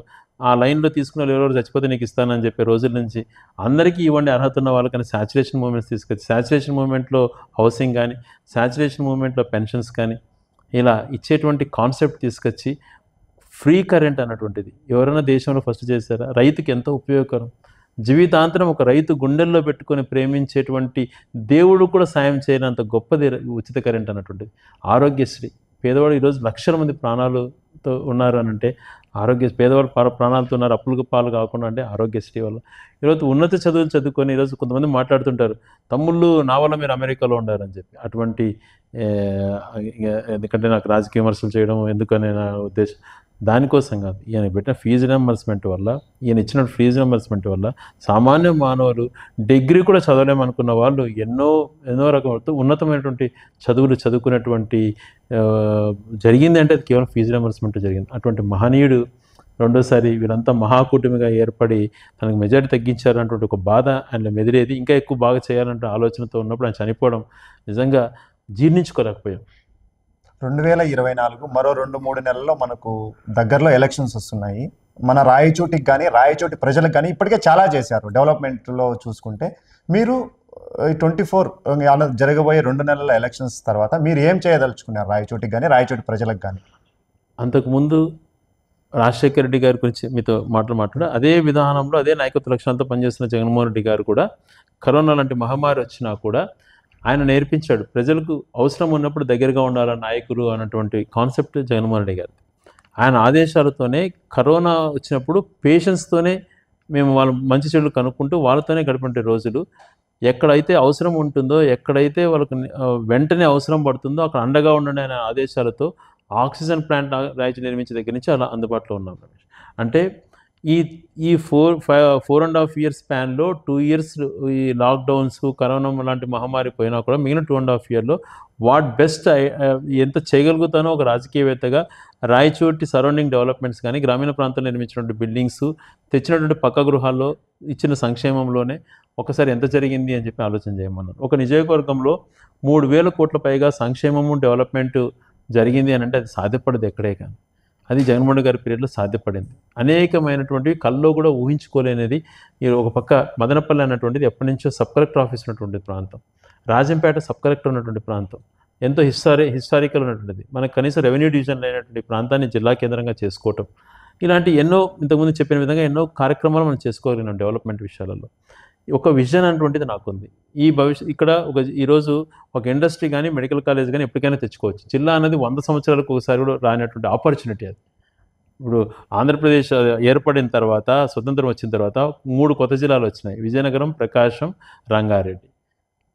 ఆ లైన్లో తీసుకున్న వాళ్ళు ఎవరు చచ్చిపోతే నీకు ఇస్తానని చెప్పే రోజుల నుంచి అందరికీ ఇవ్వండి అర్హత ఉన్న వాళ్ళకని శాచురేషన్ మూమెంట్స్ తీసుకొచ్చి, శాచురేషన్ మూమెంట్లో హౌసింగ్ కానీ, శాచురేషన్ మూమెంట్లో పెన్షన్స్ కానీ ఇలా ఇచ్చేటువంటి కాన్సెప్ట్ తీసుకొచ్చి ఫ్రీ కరెంట్ అన్నటువంటిది ఎవరైనా దేశంలో ఫస్ట్ చేశారా? రైతుకి ఎంతో ఉపయోగకరం. జీవితాంతరం ఒక రైతు గుండెల్లో పెట్టుకొని ప్రేమించేటువంటి దేవుడు కూడా సాయం చేయనంత గొప్పది ఉచిత కరెంట్ అన్నటువంటిది. ఆరోగ్యశ్రీ, పేదవాడు ఈరోజు లక్షల మంది ప్రాణాలతో ఉన్నారు అని అంటే పేదవాళ్ళు ప్రాణాలతో ఉన్నారు అప్పులకు పాలు కాకుండా అంటే ఆరోగ్యశ్రీ వల్ల. ఈరోజు ఉన్నత చదువులు చదువుకొని ఈరోజు కొంతమంది మాట్లాడుతుంటారు తమ్ముళ్ళు నా వల్ల మీరు అమెరికాలో ఉండారని చెప్పి. అటువంటి ఎందుకంటే నాకు రాజకీయ విమర్శలు చేయడం ఎందుకనే నా ఉద్దేశం. దానికోసం కాదు, ఈయన పెట్టిన ఫీజు రింబర్స్మెంట్ వల్ల, ఈయన ఇచ్చిన ఫీజు రింబర్స్మెంట్ వల్ల సామాన్య మానవులు డిగ్రీ కూడా చదవలేమనుకున్న వాళ్ళు ఎన్నో రకమైన ఉన్నతమైనటువంటి చదువులు చదువుకునేటువంటి జరిగింది అంటే అది కేవలం ఫీజు రింబర్స్మెంట్ జరిగింది. అటువంటి మహనీయుడు రెండోసారి వీళ్ళంతా మహాకూటమిగా ఏర్పడి తనకు మెజారిటీ తగ్గించారన్నటువంటి ఒక బాధ ఆయనలో మెదిరేది. ఇంకా ఎక్కువ బాగా చేయాలంటే ఆలోచనతో ఉన్నప్పుడు ఆయన చనిపోవడం నిజంగా జీర్ణించుకోలేకపోయాం. 2024 మరో 2-3 నెలల్లో మనకు దగ్గరలో ఎలక్షన్స్ వస్తున్నాయి. మన రాయచోటికి కానీ రాయచోటి ప్రజలకు కానీ ఇప్పటికే చాలా చేశారు డెవలప్మెంట్లో చూసుకుంటే. మీరు 24 జరగబోయే 2 నెలల ఎలక్షన్స్ తర్వాత మీరు ఏం చేయదలుచుకున్నారు రాయచోటికి కానీ రాయచోటి ప్రజలకు కానీ? అంతకుముందు రాజశేఖర రెడ్డి గారి గురించి మీతో మాట్లాడు అదే విధానంలో అదే నాయకత్వ లక్షణాలతో పనిచేస్తున్న జగన్మోహన్ రెడ్డి గారు కూడా కరోనా లాంటి మహమ్మారి వచ్చినా కూడా ఆయన నేర్పించాడు ప్రజలకు అవసరం ఉన్నప్పుడు దగ్గరగా ఉండాలన్న నాయకులు అన్నటువంటి కాన్సెప్ట్ జగన్మోహన్ రెడ్డి గారు. ఆయన ఆదేశాలతోనే కరోనా వచ్చినప్పుడు పేషెంట్స్తోనే మేము వాళ్ళ మంచి చెడులు కనుక్కుంటూ వాళ్ళతోనే గడిపే రోజులు. ఎక్కడైతే అవసరం ఉంటుందో, ఎక్కడైతే వాళ్ళకు వెంటనే అవసరం పడుతుందో అక్కడ అండగా ఉండండి అనే ఆదేశాలతో ఆక్సిజన్ ప్లాంట్ రాయిచి నిర్మించే దగ్గర నుంచి అలా అందుబాటులో ఉన్నాం. అంటే ఈ ఈ 4.5 ఇయర్స్ స్పాన్లో 2 ఇయర్స్ ఈ లాక్డౌన్స్ కరోనా లాంటి మహమ్మారి పోయినా కూడా మిగిలిన 2.5 ఇయర్లో వాట్ బెస్ట్ ఎంత చేయగలుగుతానో ఒక రాజకీయవేత్తగా రాయచోటి సరౌండింగ్ డెవలప్మెంట్స్ కానీ గ్రామీణ ప్రాంతంలో నిర్మించినటువంటి బిల్డింగ్స్ తెచ్చినటువంటి పక్క గృహాల్లో ఇచ్చిన సంక్షేమంలోనే ఒకసారి ఎంత జరిగింది అని చెప్పి ఆలోచన చేయమన్నారు. ఒక నియోజకవర్గంలో 3,000 కోట్ల పైగా సంక్షేమము డెవలప్మెంట్ జరిగింది అని అంటే అది సాధ్యపడదు ఎక్కడే కానీ. అది జగన్మోహన్ రెడ్డి గారి పీరియడ్లో సాధ్యపడింది. అనేకమైనటువంటి కల్లో కూడా ఊహించుకోలేనిది. ఒక పక్క మదనపల్లి అన్నటువంటిది ఎప్పటి నుంచో సబ్ కలెక్టర్ ఆఫీస్ ఉన్నటువంటి ప్రాంతం, రాజంపేట సబ్ కలెక్టర్ ఉన్నటువంటి ప్రాంతం, ఎంతో హిస్టారికల్ ఉన్నటువంటిది, మనకు కనీసం రెవెన్యూ డివిజన్ అయినటువంటి ప్రాంతాన్ని జిల్లా కేంద్రంగా చేసుకోవటం, ఇలాంటి ఎన్నో ఇంతకుముందు చెప్పిన విధంగా ఎన్నో కార్యక్రమాలు మనం చేసుకోగలిగినాం డెవలప్మెంట్ విషయాలలో. ఒక విజన్ అటువంటిది నాకుంది. ఈ ఇక్కడ ఈరోజు ఒక ఇండస్ట్రీ కానీ మెడికల్ కాలేజ్ కానీ ఎప్పటికైనా తెచ్చుకోవచ్చు. జిల్లా అనేది 100 సంవత్సరాలకు ఒకసారి కూడా రానటువంటి ఆపర్చునిటీ అది. ఇప్పుడు ఆంధ్రప్రదేశ్ ఏర్పడిన తర్వాత, స్వతంత్రం వచ్చిన తర్వాత 3 కొత్త జిల్లాలు వచ్చినాయి: విజయనగరం, ప్రకాశం, రంగారెడ్డి.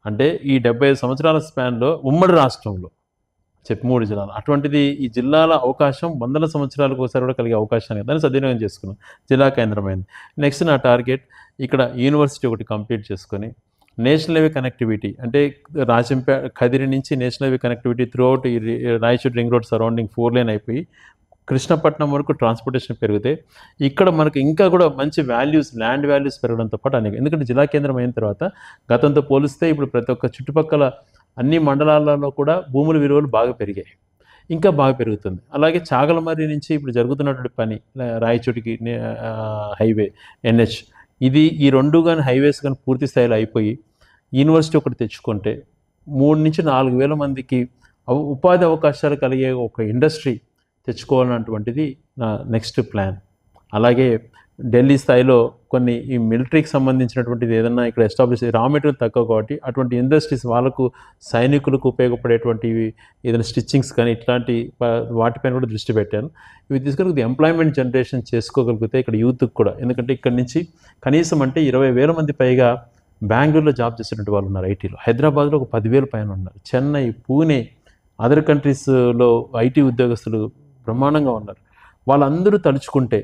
అంటే ఈ 75 సంవత్సరాల స్పాన్లో ఉమ్మడి రాష్ట్రంలో 3 జిల్లాలు. అటువంటిది ఈ జిల్లాల అవకాశం 100 సంవత్సరాలకు ఒకసారి కూడా కలిగే అవకాశాన్ని దాన్ని సద్వినియోగం చేసుకున్నాం. జిల్లా కేంద్రమైంది. నెక్స్ట్ నా టార్గెట్ ఇక్కడ యూనివర్సిటీ ఒకటి కంప్లీట్ చేసుకొని నేషనల్ హైవే కనెక్టివిటీ, అంటే కదిరి నుంచి నేషనల్ హైవే కనెక్టివిటీ త్రూఅవుట్ ఈ Rayachoti ring road surrounding 4 lane అయిపోయి కృష్ణపట్నం వరకు ట్రాన్స్పోర్టేషన్ పెరిగితే ఇక్కడ మనకు ఇంకా కూడా మంచి వాల్యూస్, ల్యాండ్ వాల్యూస్ పెరగడంతో పాటు అనేక, ఎందుకంటే జిల్లా కేంద్రం అయిన తర్వాత గతంతో పోలిస్తే ఇప్పుడు ప్రతి ఒక్క చుట్టుపక్కల అన్ని మండలాలలో కూడా భూముల విలువలు బాగా పెరిగాయి, ఇంకా బాగా పెరుగుతుంది. అలాగే చాగలమర్రి నుంచి ఇప్పుడు జరుగుతున్నటువంటి పని రాయచోటికి హైవే NH, ఇది ఈ 2 కానీ హైవేస్ కానీ పూర్తి స్థాయిలో అయిపోయి యూనివర్సిటీ ఒకటి తెచ్చుకుంటే 3 నుంచి 4 వేల మందికి ఉపాధి అవకాశాలు కలిగే ఒక ఇండస్ట్రీ తెచ్చుకోవాలన్నటువంటిది నా నెక్స్ట్ ప్లాన్. అలాగే ఢిల్లీ స్థాయిలో కొన్ని ఈ మిలిటరీకి సంబంధించినటువంటిది ఏదన్నా ఇక్కడ ఎస్టాబ్లిష్, రా మెటీరియల్ తక్కువ కాబట్టి అటువంటి ఇండస్ట్రీస్ వాళ్ళకు సైనికులకు ఉపయోగపడేటువంటివి ఏదైనా స్టిచ్చింగ్స్ కానీ ఇట్లాంటి వాటిపైన కూడా దృష్టి పెట్టాను. ఇవి తీసుకొని ఎంప్లాయ్మెంట్ జనరేషన్ చేసుకోగలిగితే ఇక్కడ యూత్కి కూడా, ఎందుకంటే ఇక్కడ నుంచి కనీసం అంటే 20,000 మంది పైగా బెంగళూరులో జాబ్ చేసేటువంటి వాళ్ళు ఉన్నారు ఐటీలో, హైదరాబాద్లో ఒక 10,000 పైన ఉన్నారు, చెన్నై, పూణే, అదర్ కంట్రీస్లో ఐటీ ఉద్యోగస్తులు బ్రహ్మాండంగా ఉన్నారు. వాళ్ళందరూ తలుచుకుంటే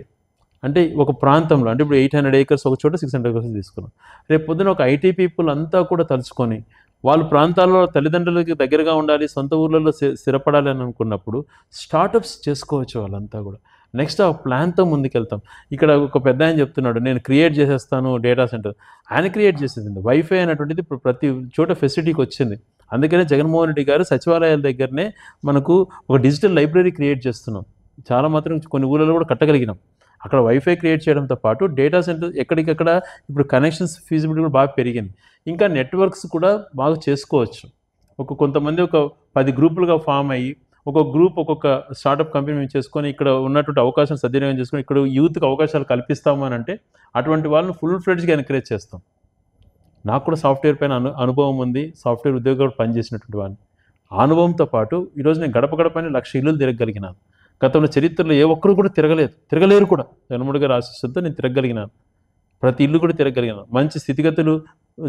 అంటే ఒక ప్రాంతంలో, అంటే ఇప్పుడు 800 acres ఒక చోట 600 acres తీసుకున్నాం. రేపు పొద్దున ఒక ఐటీ పీపుల్ అంతా కూడా తలుచుకొని వాళ్ళ ప్రాంతాల్లో తల్లిదండ్రులకి దగ్గరగా ఉండాలి, సొంత ఊర్లలో స్థిరపడాలి అని అనుకున్నప్పుడు స్టార్టప్స్ చేసుకోవచ్చు వాళ్ళంతా కూడా. నెక్స్ట్ ఆ ప్లాన్తో ముందుకెళ్తాం. ఇక్కడ ఒక పెద్ద ఆయన చెప్తున్నాడు, నేను క్రియేట్ చేసేస్తాను డేటా సెంటర్. ఆయన క్రియేట్ చేసేది వైఫై అనేటువంటిది ఇప్పుడు ప్రతి చోట ఫెసిలిటీకి వచ్చింది. అందుకనే జగన్మోహన్ రెడ్డి గారు సచివాలయాల దగ్గరనే మనకు ఒక డిజిటల్ లైబ్రరీ క్రియేట్ చేస్తున్నాం. చాలా మాత్రం కొన్ని ఊళ్ళలో కూడా కట్టగలిగినాం. అక్కడ వైఫై క్రియేట్ చేయడంతో పాటు డేటా సెంటర్ ఎక్కడికక్కడ ఇప్పుడు కనెక్షన్స్ ఫీజిబిలిటీ కూడా బాగా పెరిగింది. ఇంకా నెట్వర్క్స్ కూడా బాగా చేసుకోవచ్చు. కొంతమంది ఒక 10 గ్రూపులుగా ఫామ్ అయ్యి ఒక్కొక్క గ్రూప్ ఒక్కొక్క స్టార్టప్ కంపెనీ మేము చేసుకొని ఇక్కడ ఉన్నటువంటి అవకాశం సద్వినియోగం చేసుకొని ఇక్కడ యూత్కి అవకాశాలు కల్పిస్తాము అని అంటే అటువంటి వాళ్ళని ఫుల్ ఫ్లెడ్జ్గా ఎంకరేజ్ చేస్తాం. నాకు కూడా సాఫ్ట్వేర్ పైన అనుభవం ఉంది, సాఫ్ట్వేర్ ఉద్యోగాలు పనిచేసినటువంటి వాడిని. ఆ అనుభవంతో పాటు ఈరోజు నేను గడప గడపని 1,00,000 ఇల్లులు తిరగలిగినాను. గతంలో చరిత్రలో ఏ ఒక్కరు కూడా తిరగలేరు కూడా. జగన్మోహన్ గారి ఆశీస్సులతో నేను తిరగలిగినాను, ప్రతి ఇల్లు కూడా తిరగలిగినాను. మంచి స్థితిగతులు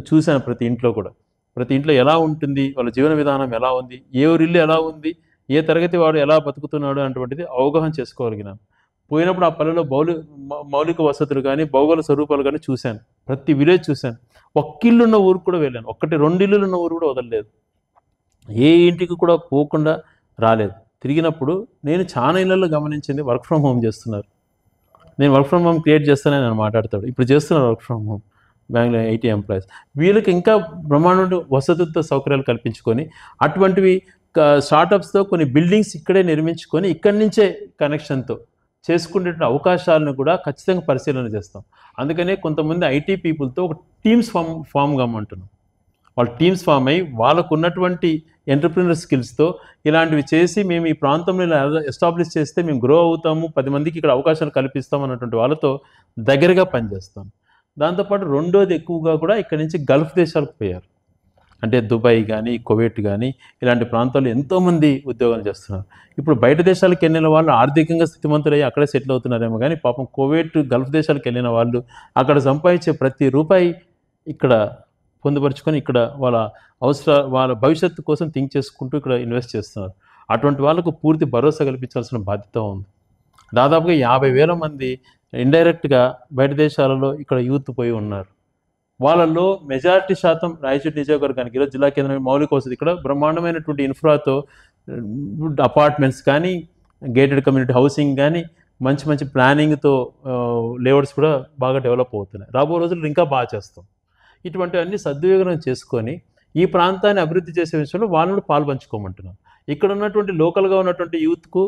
చూశాను ప్రతి ఇంట్లో కూడా. ప్రతి ఇంట్లో ఎలా ఉంటుంది, వాళ్ళ జీవన విధానం ఎలా ఉంది, ఏ ఊరిల్లు ఎలా ఉంది, ఏ తరగతి వాడు ఎలా బతుకుతున్నాడు అటువంటిది అవగాహన చేసుకోగలిగినాను. పోయినప్పుడు ఆ పల్లెలో మౌలిక వసతులు కానీ భౌగోళిక స్వరూపాలు కానీ చూశాను. ప్రతి విలేజ్ చూశాను. ఒక్కిల్లున్న ఊరు కూడా వెళ్ళాను. 1-2 ఇల్లులు ఉన్న ఊరు కూడా వదలలేదు. ఏ ఇంటికి కూడా పోకుండా రాలేదు. తిరిగినప్పుడు నేను చాలా ఇళ్లలో గమనించింది వర్క్ ఫ్రమ్ హోమ్ చేస్తున్నారు. నేను వర్క్ ఫ్రమ్ హోమ్ క్రియేట్ చేస్తానని నేను మాట్లాడతాడు. ఇప్పుడు చేస్తున్నారు work from home Bengaluru IT employees. వీళ్ళకి ఇంకా బ్రహ్మాండ వసతులతో సౌకర్యాలు కల్పించుకొని అటువంటివి స్టార్టప్స్తో కొన్ని బిల్డింగ్స్ ఇక్కడే నిర్మించుకొని ఇక్కడి నుంచే కనెక్షన్తో చేసుకునే అవకాశాలను కూడా ఖచ్చితంగా పరిశీలన చేస్తాం. అందుకనే కొంతమంది ఐటీ పీపుల్తో ఒక టీమ్స్ ఫామ్ కామంటున్నాం. వాళ్ళ టీమ్స్ ఫామ్ అయ్యి వాళ్ళకు ఉన్నటువంటి ఎంటర్ప్రినర్ స్కిల్స్తో ఇలాంటివి చేసి మేము ఈ ప్రాంతంలో ఇలా ఎస్టాబ్లిష్ చేస్తే మేము గ్రో అవుతాము, 10 మందికి ఇక్కడ అవకాశాలు కల్పిస్తాం అన్నటువంటి వాళ్ళతో దగ్గరగా పనిచేస్తాం. దాంతోపాటు రెండోది ఎక్కువగా కూడా ఇక్కడ నుంచి గల్ఫ్ దేశాలకు పోయారు. అంటే దుబాయ్ కానీ కువైట్ కానీ ఇలాంటి ప్రాంతాల్లో ఎంతోమంది ఉద్యోగాలు చేస్తున్నారు. ఇప్పుడు బయట దేశాలకు వెళ్ళిన వాళ్ళు ఆర్థికంగా స్థితిమంతులయ్యి అక్కడే సెటిల్ అవుతున్నారేమో కానీ పాపం కువైట్ గల్ఫ్ దేశాలకు వెళ్ళిన వాళ్ళు అక్కడ సంపాదించే ప్రతి రూపాయి ఇక్కడ పొందుపరుచుకొని ఇక్కడ వాళ్ళ భవిష్యత్తు కోసం థింక్ చేసుకుంటూ ఇక్కడ ఇన్వెస్ట్ చేస్తున్నారు. అటువంటి వాళ్ళకు పూర్తి భరోసా కల్పించాల్సిన బాధ్యత ఉంది. దాదాపుగా 50,000 మంది ఇండైరెక్ట్గా బయట దేశాలలో ఇక్కడ యూత్ పోయి ఉన్నారు. వాళ్ళల్లో మెజారిటీ శాతం రాయచోటి నియోజకవర్గానికి ఈరోజు జిల్లా కేంద్రం మౌలిక వసతి ఇక్కడ బ్రహ్మాండమైనటువంటి ఇన్ఫ్రాతో అపార్ట్మెంట్స్ కానీ గేటెడ్ కమ్యూనిటీ హౌసింగ్ కానీ మంచి మంచి ప్లానింగ్తో లేఅవుట్స్ కూడా బాగా డెవలప్ అవుతున్నాయి. రాబో రోజుల్లో ఇంకా బాగా చేస్తాం. ఇటువంటివన్నీ సద్వినియోగం చేసుకొని ఈ ప్రాంతాన్ని అభివృద్ధి చేసే విషయంలో వాళ్ళని పాల్పంచుకోమంటున్నాం. ఇక్కడ ఉన్నటువంటి లోకల్గా ఉన్నటువంటి యూత్కు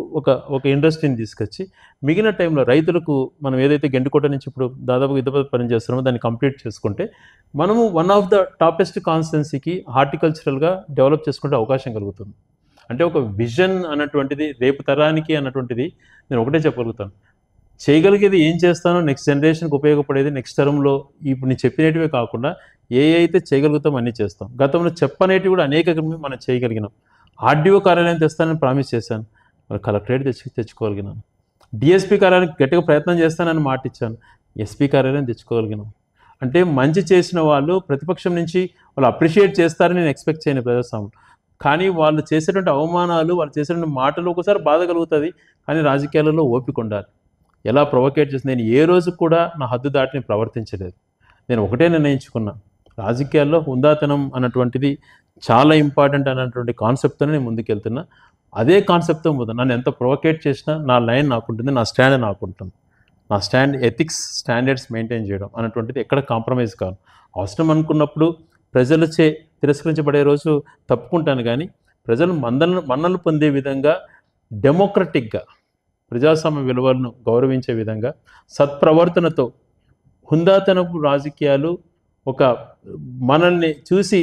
ఒక ఇండస్ట్రీని తీసుకొచ్చి మిగిలిన టైంలో రైతులకు మనం ఏదైతే గెంటుకోట నుంచి ఇప్పుడు దాదాపు యుద్ధ పని చేస్తున్నామో దాన్ని కంప్లీట్ చేసుకుంటే మనము వన్ ఆఫ్ ద టాపెస్ట్ కాన్స్టిట్యున్సీకి హార్టికల్చరల్గా డెవలప్ చేసుకుంటే అవకాశం కలుగుతుంది. అంటే ఒక విజన్ అన్నటువంటిది రేపు తరానికి అన్నటువంటిది నేను ఒకటే చెప్పగలుగుతాను. చేయగలిగేది ఏం చేస్తానో నెక్స్ట్ జనరేషన్కి ఉపయోగపడేది నెక్స్ట్ టర్మ్లో ఇప్పుడు నేను చెప్పినటివే కాకుండా ఏ అయితే చేయగలుగుతాం అన్నీ చేస్తాం. గతంలో చెప్పనేటివి కూడా అనేక మనం చేయగలిగినాం. ఆర్డీఓ కార్యాలయం తెస్తానని ప్రామిస్ చేశాను, మరి కలెక్టరేట్ తెచ్చుకోగలిగినాను. డిఎస్పీ కార్యాలయం గట్టిగా ప్రయత్నం చేస్తానని మాట ఇచ్చాను, ఎస్పీ కార్యాలయం తెచ్చుకోగలిగినాం. అంటే మంచి చేసిన వాళ్ళు ప్రతిపక్షం నుంచి వాళ్ళు అప్రిషియేట్ చేస్తారని నేను ఎక్స్పెక్ట్ చేయను ప్రజాస్వామ్యం. కానీ వాళ్ళు చేసేటువంటి అవమానాలు, వాళ్ళు చేసేటువంటి మాటలు ఒకసారి బాధ కలుగుతుంది. కానీ రాజకీయాలలో ఓపిక ఉండాలి. ఎలా ప్రొవోకేట్ చేసి నేను ఏ రోజు కూడా నా హద్దు దాటిని ప్రవర్తించలేదు. నేను ఒకటే నిర్ణయించుకున్నా, రాజకీయాల్లో హుందాతనం అన్నటువంటిది చాలా ఇంపార్టెంట్ అన్నటువంటి కాన్సెప్ట్తో నేను ముందుకెళ్తున్నా. అదే కాన్సెప్ట్తో నన్ను ఎంత ప్రొవోకేట్ చేసినా నా లైన్ నాకుంటుంది, నా స్టాండ్ నాకుంటుంది. నా స్టాండ్ ఎథిక్స్ స్టాండర్డ్స్ మెయింటైన్ చేయడం అన్నటువంటిది ఎక్కడ కాంప్రమైజ్ కాదు. అవసరం అనుకున్నప్పుడు ప్రజలచే తిరస్కరించబడే రోజు తప్పుకుంటాను, కానీ ప్రజలు మన్నలు పొందే విధంగా డెమోక్రటిక్గా ప్రజాస్వామ్య విలువలను గౌరవించే విధంగా సత్ప్రవర్తనతో హుందాతనపు రాజకీయాలు ఒక మనల్ని చూసి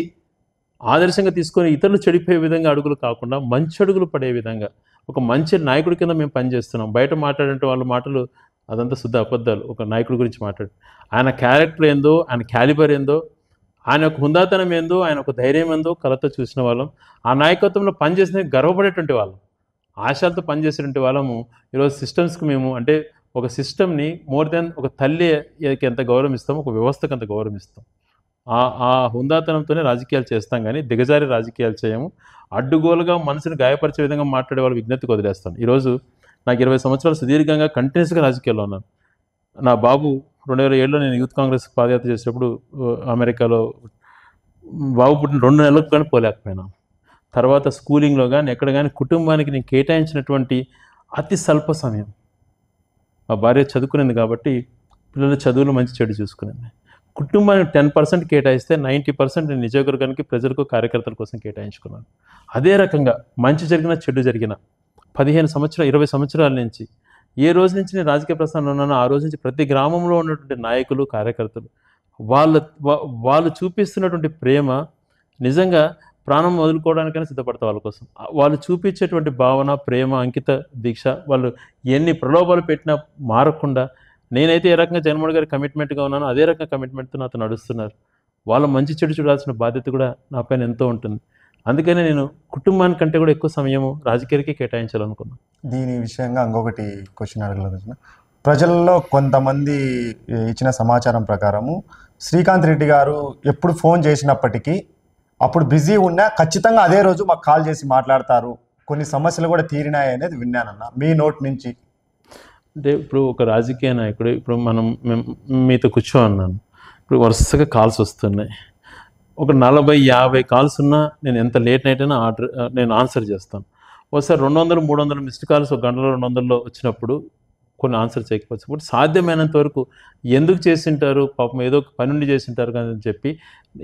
ఆదర్శంగా తీసుకొని ఇతరులు చెడిపోయే విధంగా అడుగులు కాకుండా మంచి అడుగులు పడే విధంగా ఒక మంచి నాయకుడి కింద మేము పనిచేస్తున్నాం. బయట మాట్లాడే వాళ్ళ మాటలు అదంతా శుద్ధ అబద్ధాలు. ఒక నాయకుడి గురించి మాట్లాడు, ఆయన క్యారెక్టర్ ఏందో, ఆయన క్యాలిబర్ ఏందో, ఆయన ఒక హుందాతనం ఏందో, ఆయన ఒక ధైర్యం ఏందో కళతో చూసిన వాళ్ళం. ఆ నాయకత్వంలో పనిచేసిన గర్వపడేటువంటి వాళ్ళం, ఆశలతో పనిచేసేటువంటి వాళ్ళము. ఈరోజు సిస్టమ్స్కి మేము అంటే ఒక సిస్టమ్ని మోర్ దెన్ ఒక తల్లికి ఎంత గౌరవం ఇస్తామో ఒక వ్యవస్థకు అంత గౌరవం ఇస్తాం. ఆ హుందాతనంతోనే రాజకీయాలు చేస్తాం, కానీ దిగజారి రాజకీయాలు చేయము. అడ్డుగోలుగా మనసుని గాయపరిచే విధంగా మాట్లాడే వాళ్ళ విజ్ఞప్తికి వదిలేస్తాను. ఈరోజు నాకు 20 సంవత్సరాలు సుదీర్ఘంగా కంటిన్యూస్గా రాజకీయాల్లో ఉన్నాను. నా బాబు 2007లో నేను యూత్ కాంగ్రెస్ పాదయాత్ర చేసేటప్పుడు అమెరికాలో బాబు పుట్టిన 2 నెలలకు కానీ పోలేకపోయినాను. తర్వాత స్కూలింగ్లో కానీ ఎక్కడ కానీ కుటుంబానికి నేను కేటాయించినటువంటి అతి స్వల్ప సమయం. మా భార్య చదువుకునేది కాబట్టి పిల్లల చదువులు మంచి చెడు చూసుకునేది. కుటుంబానికి 10% కేటాయిస్తే 90% నేను నియోజకవర్గానికి ప్రజలకు కార్యకర్తల కోసం కేటాయించుకున్నాను. అదే రకంగా మంచి జరిగిన చెడు జరిగిన 15 సంవత్సరాలు 20 సంవత్సరాల నుంచి ఏ రోజు నుంచి నేను రాజకీయ ప్రస్థానంలో ఉన్నానో ఆ రోజు నుంచి ప్రతి గ్రామంలో ఉన్నటువంటి నాయకులు కార్యకర్తలు వాళ్ళు చూపిస్తున్నటువంటి ప్రేమ నిజంగా ప్రాణం వదులుకోవడానికైనా సిద్ధపడతారు వాళ్ళ కోసం. వాళ్ళు చూపించేటువంటి భావన, ప్రేమ, అంకిత దీక్ష, వాళ్ళు ఎన్ని ప్రలోభాలు పెట్టినా మారకుండా నేనైతే ఏ రకంగా జగన్మోహన్ గారి కమిట్మెంట్గా ఉన్నానో అదే రకంగా కమిట్మెంట్తో నాతో నడుస్తున్నారు. వాళ్ళ మంచి చెడు చూడాల్సిన బాధ్యత కూడా నా పైన ఎంతో ఉంటుంది. అందుకనే నేను కుటుంబానికంటే కూడా ఎక్కువ సమయము రాజకీయాలకే కేటాయించాలనుకున్నాను. దీని విషయంగా ఇంకొకటి క్వశ్చన్ అడగలేదు. ప్రజల్లో కొంతమంది ఇచ్చిన సమాచారం ప్రకారము శ్రీకాంత్ రెడ్డి గారు ఎప్పుడు ఫోన్ చేసినప్పటికీ అప్పుడు బిజీ ఉన్నా ఖచ్చితంగా అదే రోజు మాకు కాల్ చేసి మాట్లాడతారు, కొన్ని సమస్యలు కూడా తీరినాయి అనేది విన్నానన్న మీ నోట్ నుంచి. అంటే ఇప్పుడు ఒక రాజకీయ నాయకుడు ఇప్పుడు మేము మీతో కూర్చో అన్నాను, ఇప్పుడు వరుసగా కాల్స్ వస్తున్నాయి. ఒక 40-50 కాల్స్ ఉన్నా నేను ఎంత లేట్ నైట్ అయినా నేను ఆన్సర్ చేస్తాను. ఒకసారి 200-300 మిస్డ్ కాల్స్ ఒక గంటలో 200లో వచ్చినప్పుడు కొన్ని ఆన్సర్ చేయకపోవచ్చు. ఇప్పుడు సాధ్యమైనంత వరకు ఎందుకు చేసింటారు, పాపం ఏదో పని నుండి చేసింటారు కానీ అని చెప్పి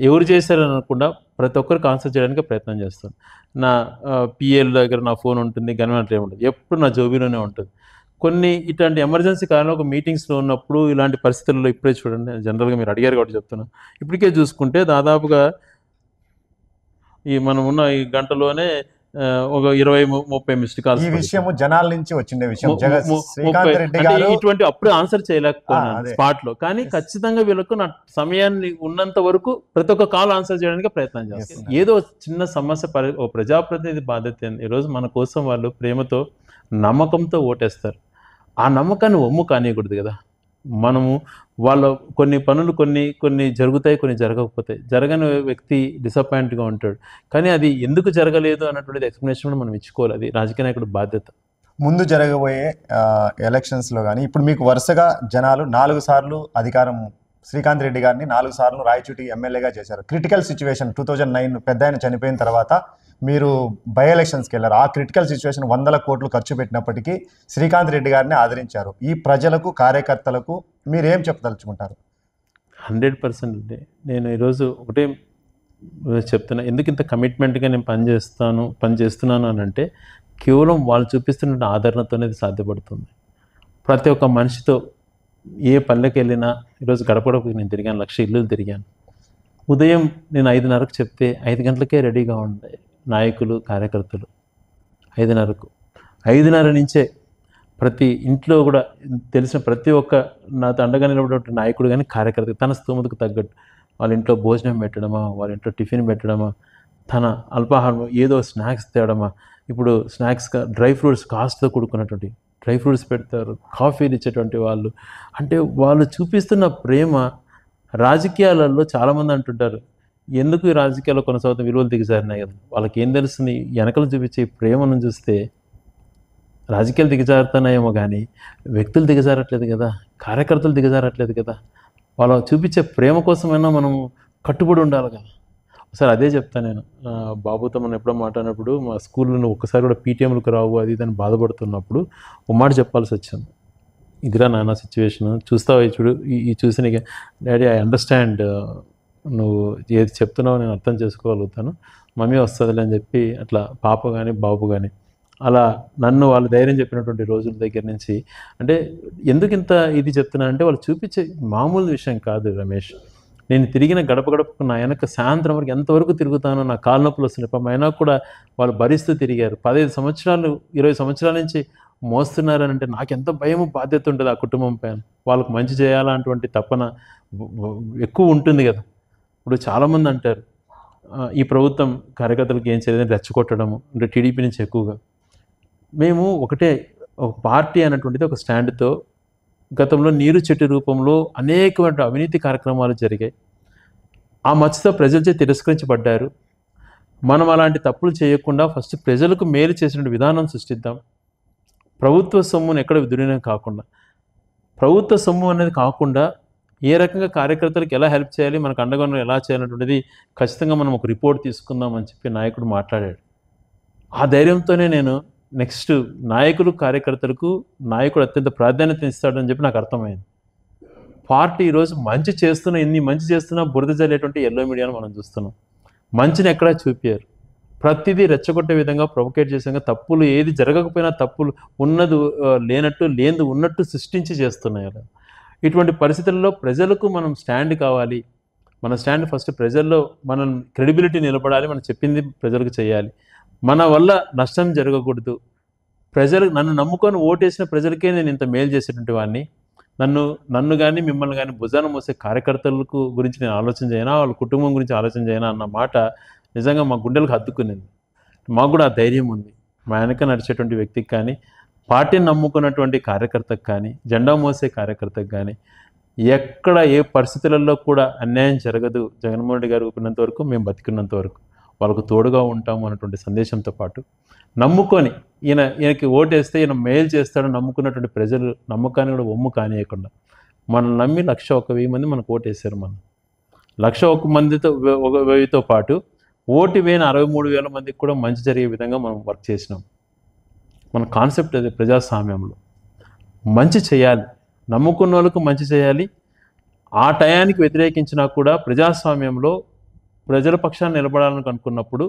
ఎవరు చేశారని అనకుండా ప్రతి ఒక్కరికి ఆన్సర్ చేయడానికి ప్రయత్నం చేస్తాను. నా పిఎల్ దగ్గర నా ఫోన్ ఉంటుంది, గవర్నమెంట్ ఏముంటుంది, ఎప్పుడు నా జోబీలోనే ఉంటుంది. కొన్ని ఇట్లాంటి ఎమర్జెన్సీ కాలంలో ఒక మీటింగ్స్లో ఉన్నప్పుడు ఇలాంటి పరిస్థితుల్లో ఇప్పుడే చూడండి, జనరల్గా మీరు అడిగారు కాబట్టి చెప్తున్నాను. ఇప్పటికే చూసుకుంటే దాదాపుగా మనం ఉన్న ఈ గంటలోనే ఒక 20-30 మిస్డ్ కాల్స్. ఈ విషయం జనాల నుంచి వచ్చిండే విషయం. శ్రీకాంత్ రెడ్డి గారు ఇటువంటి అప్పుడే ఆన్సర్ చేయలేకపోయాను స్పాట్ లో, కానీ ఖచ్చితంగా వీళ్ళకు నా సమయాన్ని ఉన్నంత వరకు ప్రతి ఒక్క కాల్ ఆన్సర్ చేయడానికి ప్రయత్నం చేస్తాను. ఏదో చిన్న సమస్య ఓ ప్రజాప్రతినిధి బాధ్యత. ఈరోజు మన కోసం వాళ్ళు ప్రేమతో నమ్మకంతో ఓటేస్తారు. ఆ నమ్మకాన్ని ఒమ్ము కానియకూడదు కదా. మనము వాళ్ళ కొన్ని పనులు కొన్ని జరుగుతాయి, కొన్ని జరగకపోతాయి. జరగని వ్యక్తి డిసప్పాయింట్గా ఉంటాడు, కానీ అది ఎందుకు జరగలేదు అన్నటువంటిది ఎక్స్ప్లెనేషన్ మనం ఇచ్చుకోవాలి. అది రాజకీయ నాయకుడు బాధ్యత. ముందు జరగబోయే ఎలక్షన్స్లో కానీ ఇప్పుడు మీకు వరుసగా జనాలు 4 సార్లు అధికారం శ్రీకాంత్ రెడ్డి గారిని 4 సార్లు రాయచోటి ఎమ్మెల్యేగా చేశారు. క్రిటికల్ సిచ్యువేషన్ 2009 పెద్ద ఆయన చనిపోయిన తర్వాత మీరు బై ఎలక్షన్స్కి వెళ్ళారు. ఆ క్రిటికల్ సిచ్యువేషన్ 100 కోట్లు ఖర్చు పెట్టినప్పటికీ శ్రీకాంత్ రెడ్డి గారిని ఆదరించారు. ఈ ప్రజలకు కార్యకర్తలకు మీరు ఏం చెప్పదలుచుకుంటారు? 100% నేను ఈరోజు ఒకటే చెప్తున్నా, ఎందుకు ఇంత కమిట్మెంట్గా నేను పనిచేస్తున్నాను అని అంటే కేవలం వాళ్ళు చూపిస్తున్న ఆదరణతోనే ఇది సాధ్యపడుతుంది. ప్రతి ఒక్క మనిషితో ఏ పల్లెకి వెళ్ళినా ఈరోజు గడపడకు నేను తిరిగాను, 1,00,000 ఇల్లు తిరిగాను. ఉదయం నేను 5:30కు చెప్తే 5 గంటలకే రెడీగా ఉండే నాయకులు కార్యకర్తలు 5:30కు 5:30 నుంచే ప్రతి ఇంట్లో కూడా తెలిసిన ప్రతి ఒక్క నాతో అండగా నిలబడే నాయకుడు కానీ కార్యకర్త తన స్తోమతకు తగ్గట్టు వాళ్ళ ఇంట్లో భోజనం పెట్టడమా, వాళ్ళ ఇంట్లో టిఫిన్ పెట్టడమా, తన అల్పాహారం ఏదో స్నాక్స్ తేవడమా. ఇప్పుడు స్నాక్స్గా డ్రై ఫ్రూట్స్ కాస్ట్తో కూడుకున్నటువంటి డ్రై ఫ్రూట్స్ పెడతారు, కాఫీలు ఇచ్చేటువంటి వాళ్ళు. అంటే వాళ్ళు చూపిస్తున్న ప్రేమ రాజకీయాలలో చాలామంది అంటుంటారు, ఎందుకు ఈ రాజకీయాల్లో కొనసాగుతున్న విలువలు దిగజారినాయి కదా. వాళ్ళకి ఏం తెలుస్తుంది? వెనకలు చూపించే ప్రేమను చూస్తే రాజకీయాలు దిగజారుతున్నాయేమో కానీ వ్యక్తులు దిగజారట్లేదు కదా, కార్యకర్తలు దిగజారట్లేదు కదా. వాళ్ళు చూపించే ప్రేమ కోసమైనా మనం కట్టుబడి ఉండాలి కదా. ఒకసారి అదే చెప్తాను నేను, బాబుతో మనం ఎప్పుడో మాట్లాడినప్పుడు మా స్కూల్లో ఒక్కసారి కూడా పీటీఎంలకు రావు అది ఇదని బాధపడుతున్నప్పుడు ఒక మాట చెప్పాల్సి వచ్చింది. ఇదిరా నాన్న సిచ్యువేషన్ చూస్తావా, చూడు ఈ చూసి నీకు డాడీ ఐ అండర్స్టాండ్, నువ్వు ఏది చెప్తున్నావో నేను అర్థం చేసుకోగలుగుతాను, మమ్మీ వస్తుందిలే అని చెప్పి అట్లా పాప కానీ బాబు కానీ అలా నన్ను వాళ్ళు ధైర్యం చెప్పినటువంటి రోజుల దగ్గర నుంచి. అంటే ఎందుకు ఇంత ఇది చెప్తున్నానంటే వాళ్ళు చూపించే మామూలు విషయం కాదు రమేష్. నేను తిరిగిన గడప గడపకు నా వెనక సాయంత్రం వరకు ఎంతవరకు తిరుగుతానో నా కాళ్ళ నొప్పులు వస్తున్నాయి. పాపం అయినా కూడా వాళ్ళు భరిస్తూ తిరిగారు. 15 సంవత్సరాలు 20 సంవత్సరాల నుంచి మోస్తున్నారని అంటే నాకు ఎంత భయము బాధ్యత ఉంటుంది ఆ కుటుంబం పైన. వాళ్ళకు మంచి చేయాలన్నటువంటి తపన ఎక్కువ ఉంటుంది కదా. ఇప్పుడు చాలామంది అంటారు ఈ ప్రభుత్వం కార్యకర్తలకు ఏం చేయలేదని రెచ్చగొట్టడము, అంటే టీడీపీ నుంచి ఎక్కువగా. మేము ఒకటే ఒక పార్టీ అనేటువంటిది ఒక స్టాండ్తో గతంలో నీరు చెట్టు రూపంలో అనేకమైన అవినీతి కార్యక్రమాలు జరిగాయి. ఆ మచ్చతో ప్రజలచే తిరస్కరించబడ్డారు. మనం అలాంటి తప్పులు చేయకుండా ఫస్ట్ ప్రజలకు మేలు చేసిన విధానం సృష్టిద్దాం. ప్రభుత్వ సొమ్మును ఎక్కడ దుర్వినియోగం కాకుండా, ప్రభుత్వ సొమ్ము అనేది కాకుండా ఏ రకంగా కార్యకర్తలకు ఎలా హెల్ప్ చేయాలి, మనకు అండగా ఎలా చేయాలనేటువంటిది ఖచ్చితంగా మనం ఒక రిపోర్ట్ తీసుకుందాం అని చెప్పి నాయకుడు మాట్లాడాడు. ఆ ధైర్యంతోనే నేను నెక్స్ట్ నాయకులు కార్యకర్తలకు నాయకుడు అత్యంత ప్రాధాన్యత ఇస్తాడని చెప్పి నాకు అర్థమైంది. పార్టీ ఈరోజు మంచి చేస్తున్నా, ఎన్ని మంచి చేస్తున్నా బురద జల్లేటువంటి ఎల్లో మీడియాను మనం చూస్తున్నాం. మంచిని ఎక్కడా చూపారు, ప్రతిదీ రెచ్చగొట్టే విధంగా ప్రొవోకేట్ చేసే విధంగా తప్పులు ఏది జరగకపోయినా తప్పులు ఉన్నది లేనట్టు లేనిది ఉన్నట్టు సృష్టించి చేస్తున్నాయి. ఇటువంటి పరిస్థితుల్లో ప్రజలకు మనం స్టాండ్ కావాలి. మన స్టాండ్ ఫస్ట్ ప్రజల్లో మనం క్రెడిబిలిటీ నిలబడాలి, మనం చెప్పింది ప్రజలకు చేయాలి. మన వల్ల నష్టం జరగకూడదు. ప్రజలకు నన్ను నమ్ముకొని ఓటేసిన ప్రజలకే నేను ఇంత మేలు చేసేటువంటి వాడిని, నన్ను కానీ మిమ్మల్ని కానీ భుజాన మోసే కార్యకర్తలకు గురించి నేను ఆలోచన చేయనా, వాళ్ళ కుటుంబం గురించి ఆలోచన చేయనా అన్న మాట నిజంగా మా గుండెలకు హత్తుకునేది. మాకు కూడా ఆ ధైర్యం ఉంది. మా వెనక నడిచేటువంటి వ్యక్తికి కానీ, పార్టీని నమ్ముకున్నటువంటి కార్యకర్తకు కానీ, జెండా మోసే కార్యకర్తకు కానీ ఎక్కడ ఏ పరిస్థితులలో కూడా అన్యాయం జరగదు. జగన్మోహన్ రెడ్డి గారు ఉన్నంత వరకు, మేము బతికున్నంత వరకు వాళ్ళకు తోడుగా ఉంటాము అన్నటువంటి సందేశంతో పాటు నమ్ముకొని ఈయనకి ఓటేస్తే ఈయన మేలు చేస్తాడని నమ్ముకున్నటువంటి ప్రజలు నమ్మకాన్ని కూడా ఒమ్ము కానియకుండా మనం నమ్మి 1,01,000 మంది మనకు ఓటేశారు. మనం 1,01,000 మందితో 1,000తో పాటు ఓటు వేయని 63,000 మందికి కూడా మంచి జరిగే విధంగా మనం వర్క్ చేసినాం. మన కాన్సెప్ట్ అది ప్రజాస్వామ్యంలో మంచి చేయాలి, నమ్ముకున్న వాళ్ళకు మంచి చేయాలి. ఆ టయానికి వ్యతిరేకించినా కూడా ప్రజాస్వామ్యంలో ప్రజల పక్షాన్ని నిలబడాలని అనుకున్నప్పుడు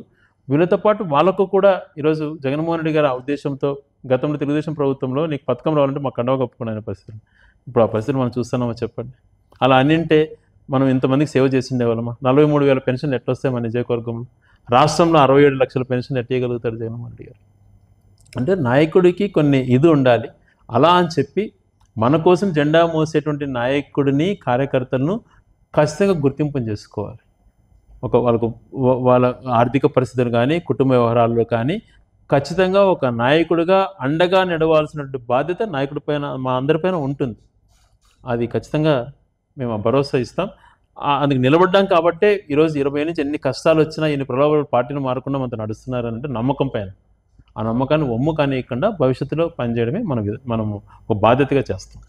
వీళ్ళతో పాటు వాళ్ళకు కూడా ఈరోజు జగన్మోహన్ రెడ్డి గారు ఆ ఉద్దేశంతో గతంలో తెలుగుదేశం ప్రభుత్వంలో నీకు పథకం రావాలంటే మాకు కండవ కప్పుకునే పరిస్థితి. ఇప్పుడు ఆ పరిస్థితి మనం చూస్తున్నామో చెప్పండి. అలా అన్నింటే మనం ఇంతమందికి సేవ చేసిండే వాళ్ళమా? 43,000 పెన్షన్లు ఎట్లా వస్తాయి మన నియోజకవర్గంలో? రాష్ట్రంలో 67 లక్షల పెన్షన్లు ఎట్టేయగలుగుతాడు జగన్మోహన్ రెడ్డి గారు? అంటే నాయకుడికి కొన్ని ఇది ఉండాలి. అలా అని చెప్పి మన కోసం జెండా మోసేటువంటి నాయకుడిని కార్యకర్తలను ఖచ్చితంగా గుర్తింపు చేసుకోవాలి. వాళ్ళ ఆర్థిక పరిస్థితులు కానీ కుటుంబ వ్యవహారాల్లో కానీ ఖచ్చితంగా ఒక నాయకుడిగా అండగా నడవాల్సినటువంటి బాధ్యత నాయకుడి పైన మా అందరిపైన ఉంటుంది. అది ఖచ్చితంగా మేము ఆ భరోసా ఇస్తాం. అందుకు నిలబడ్డాం కాబట్టే ఈరోజు 20 నుంచి ఎన్ని కష్టాలు వచ్చినా ఎన్ని ప్రలోభాలు పార్టీని మారకుండా మనతో నడుస్తున్నారనంటే నమ్మకం పైన. ఆ నమ్మకాన్ని ఒమ్ము కానియకుండా భవిష్యత్తులో పనిచేయడమే మనము ఒక బాధ్యతగా చేస్తాం.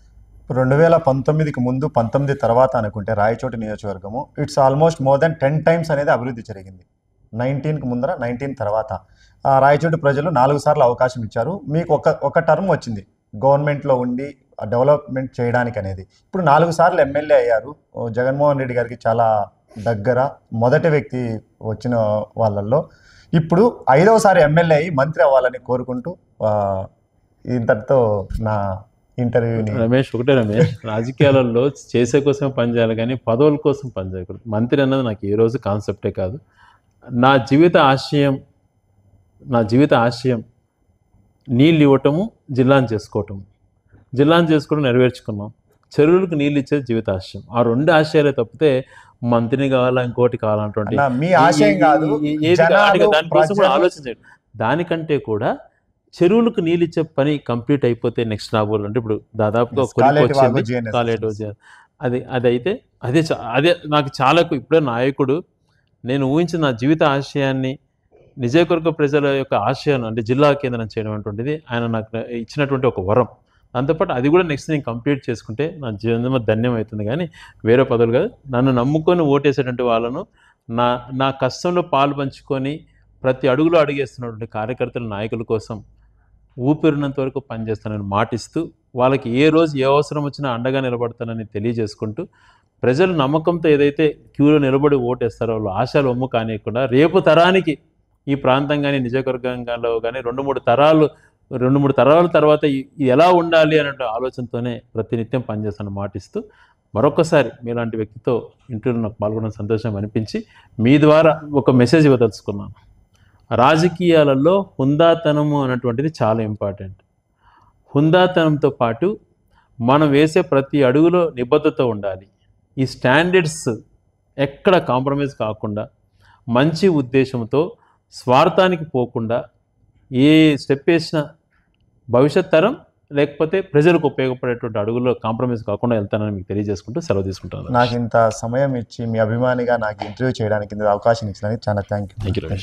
2019కి ముందు 19 తర్వాత అనుకుంటే రాయచోటి నియోజకవర్గము it's almost more than 10 times అనేది అభివృద్ధి జరిగింది. 19కి ముందర 19 తర్వాత రాయచోటి ప్రజలు 4 సార్లు అవకాశం ఇచ్చారు. మీకు ఒక టర్మ్ వచ్చింది గవర్నమెంట్లో ఉండి డెవలప్మెంట్ చేయడానికి అనేది. ఇప్పుడు 4 సార్లు ఎమ్మెల్యే అయ్యారు. జగన్మోహన్ రెడ్డి గారికి చాలా దగ్గర మొదటి వ్యక్తి వచ్చిన వాళ్ళల్లో. ఇప్పుడు 5వసారి ఎమ్మెల్యే అయ్యి మంత్రి అవ్వాలని కోరుకుంటూ ఇంతటితో నా ఇంటర్వ్యూని. రమేష్, రాజకీయాలలో చేసే కోసమే పనిచేయాలి కానీ పదవుల కోసం పనిచేయకూడదు. మంత్రి అన్నది నాకు ఏ రోజు కాన్సెప్టే కాదు. నా జీవిత ఆశయం నీళ్ళు ఇవ్వటము, జిల్లాను చేసుకోవటము నెరవేర్చుకున్నాం. చెరువులకు నీళ్ళు ఇచ్చేది జీవిత ఆశయం. ఆ 2 ఆశయాలే తప్పితే మంత్రిని కావాలా ఇంకోటి కావాలంటే మీ ఆశయం కాదు, దానికోసం కూడా ఆలోచించండి. దానికంటే కూడా చెరువులకు నీళ్ళు ఇచ్చే పని కంప్లీట్ అయిపోతే నెక్స్ట్ రాబోలు అంటే ఇప్పుడు దాదాపుగా అది అయితే అదే నాకు చాలా ఇప్పుడే నాయకుడు నేను ఊహించిన నా జీవిత ఆశయాన్ని నియోజకవర్గ ప్రజల యొక్క ఆశయాన్ని అంటే జిల్లా కేంద్రం చేయడం అటువంటిది ఆయన నాకు ఇచ్చినటువంటి ఒక వరం. దాంతోపాటు అది కూడా నెక్స్ట్ నేను కంప్లీట్ చేసుకుంటే నా జీవనం ధన్యం అవుతుంది. కానీ వేరే పదవులు కాదు. నన్ను నమ్ముకొని ఓటేసేటువంటి వాళ్ళను నా కష్టంలో పాలు పంచుకొని ప్రతి అడుగులో అడుగేస్తున్నటువంటి కార్యకర్తల నాయకుల కోసం ఊపిరినంత వరకు పనిచేస్తానని మాటిస్తూ వాళ్ళకి ఏ రోజు ఏ అవసరం వచ్చినా అండగా నిలబడతానని తెలియజేసుకుంటూ ప్రజలు నమ్మకంతో ఏదైతే క్యూలో నిలబడి ఓటేస్తారో వాళ్ళు ఆశలు ఒమ్ము కానియకుండా రేపు తరానికి ఈ ప్రాంతం కానీ నియోజకవర్గంలో కానీ 2-3 తరాల తర్వాత ఇది ఎలా ఉండాలి అనే ఆలోచనతోనే ప్రతినిత్యం పనిచేస్తానని మాటిస్తూ మరొకసారి మీలాంటి వ్యక్తితో ఇంటర్వ్యూలో నాకు పాల్గొనడం సంతోషం అనిపించి మీ ద్వారా ఒక మెసేజ్ ఇవ్వదలుచుకున్నాను. రాజకీయాలలో హుందాతనము అన్నటువంటిది చాలా ఇంపార్టెంట్. హుందాతనంతో పాటు మనం వేసే ప్రతి అడుగులో నిబద్ధత ఉండాలి. ఈ స్టాండర్డ్స్ ఎక్కడ కాంప్రమైజ్ కాకుండా మంచి ఉద్దేశంతో స్వార్థానికి పోకుండా ఏ స్టెప్ వేసినా భవిష్యత్ తరం లేకపోతే ప్రజలకు ఉపయోగపడేటువంటి అడుగుల్లో కాంప్రమైజ్ కాకుండా వెళ్తానని మీకు తెలియజేసుకుంటూ సెలవు తీసుకుంటాను. నాకు ఇంత సమయం ఇచ్చి మీ అభిమానిగా నాకు ఇంటర్వ్యూ చేయడానికి అవకాశం ఇచ్చినందుకు చాలా థ్యాంక్ యూ. రమేష్.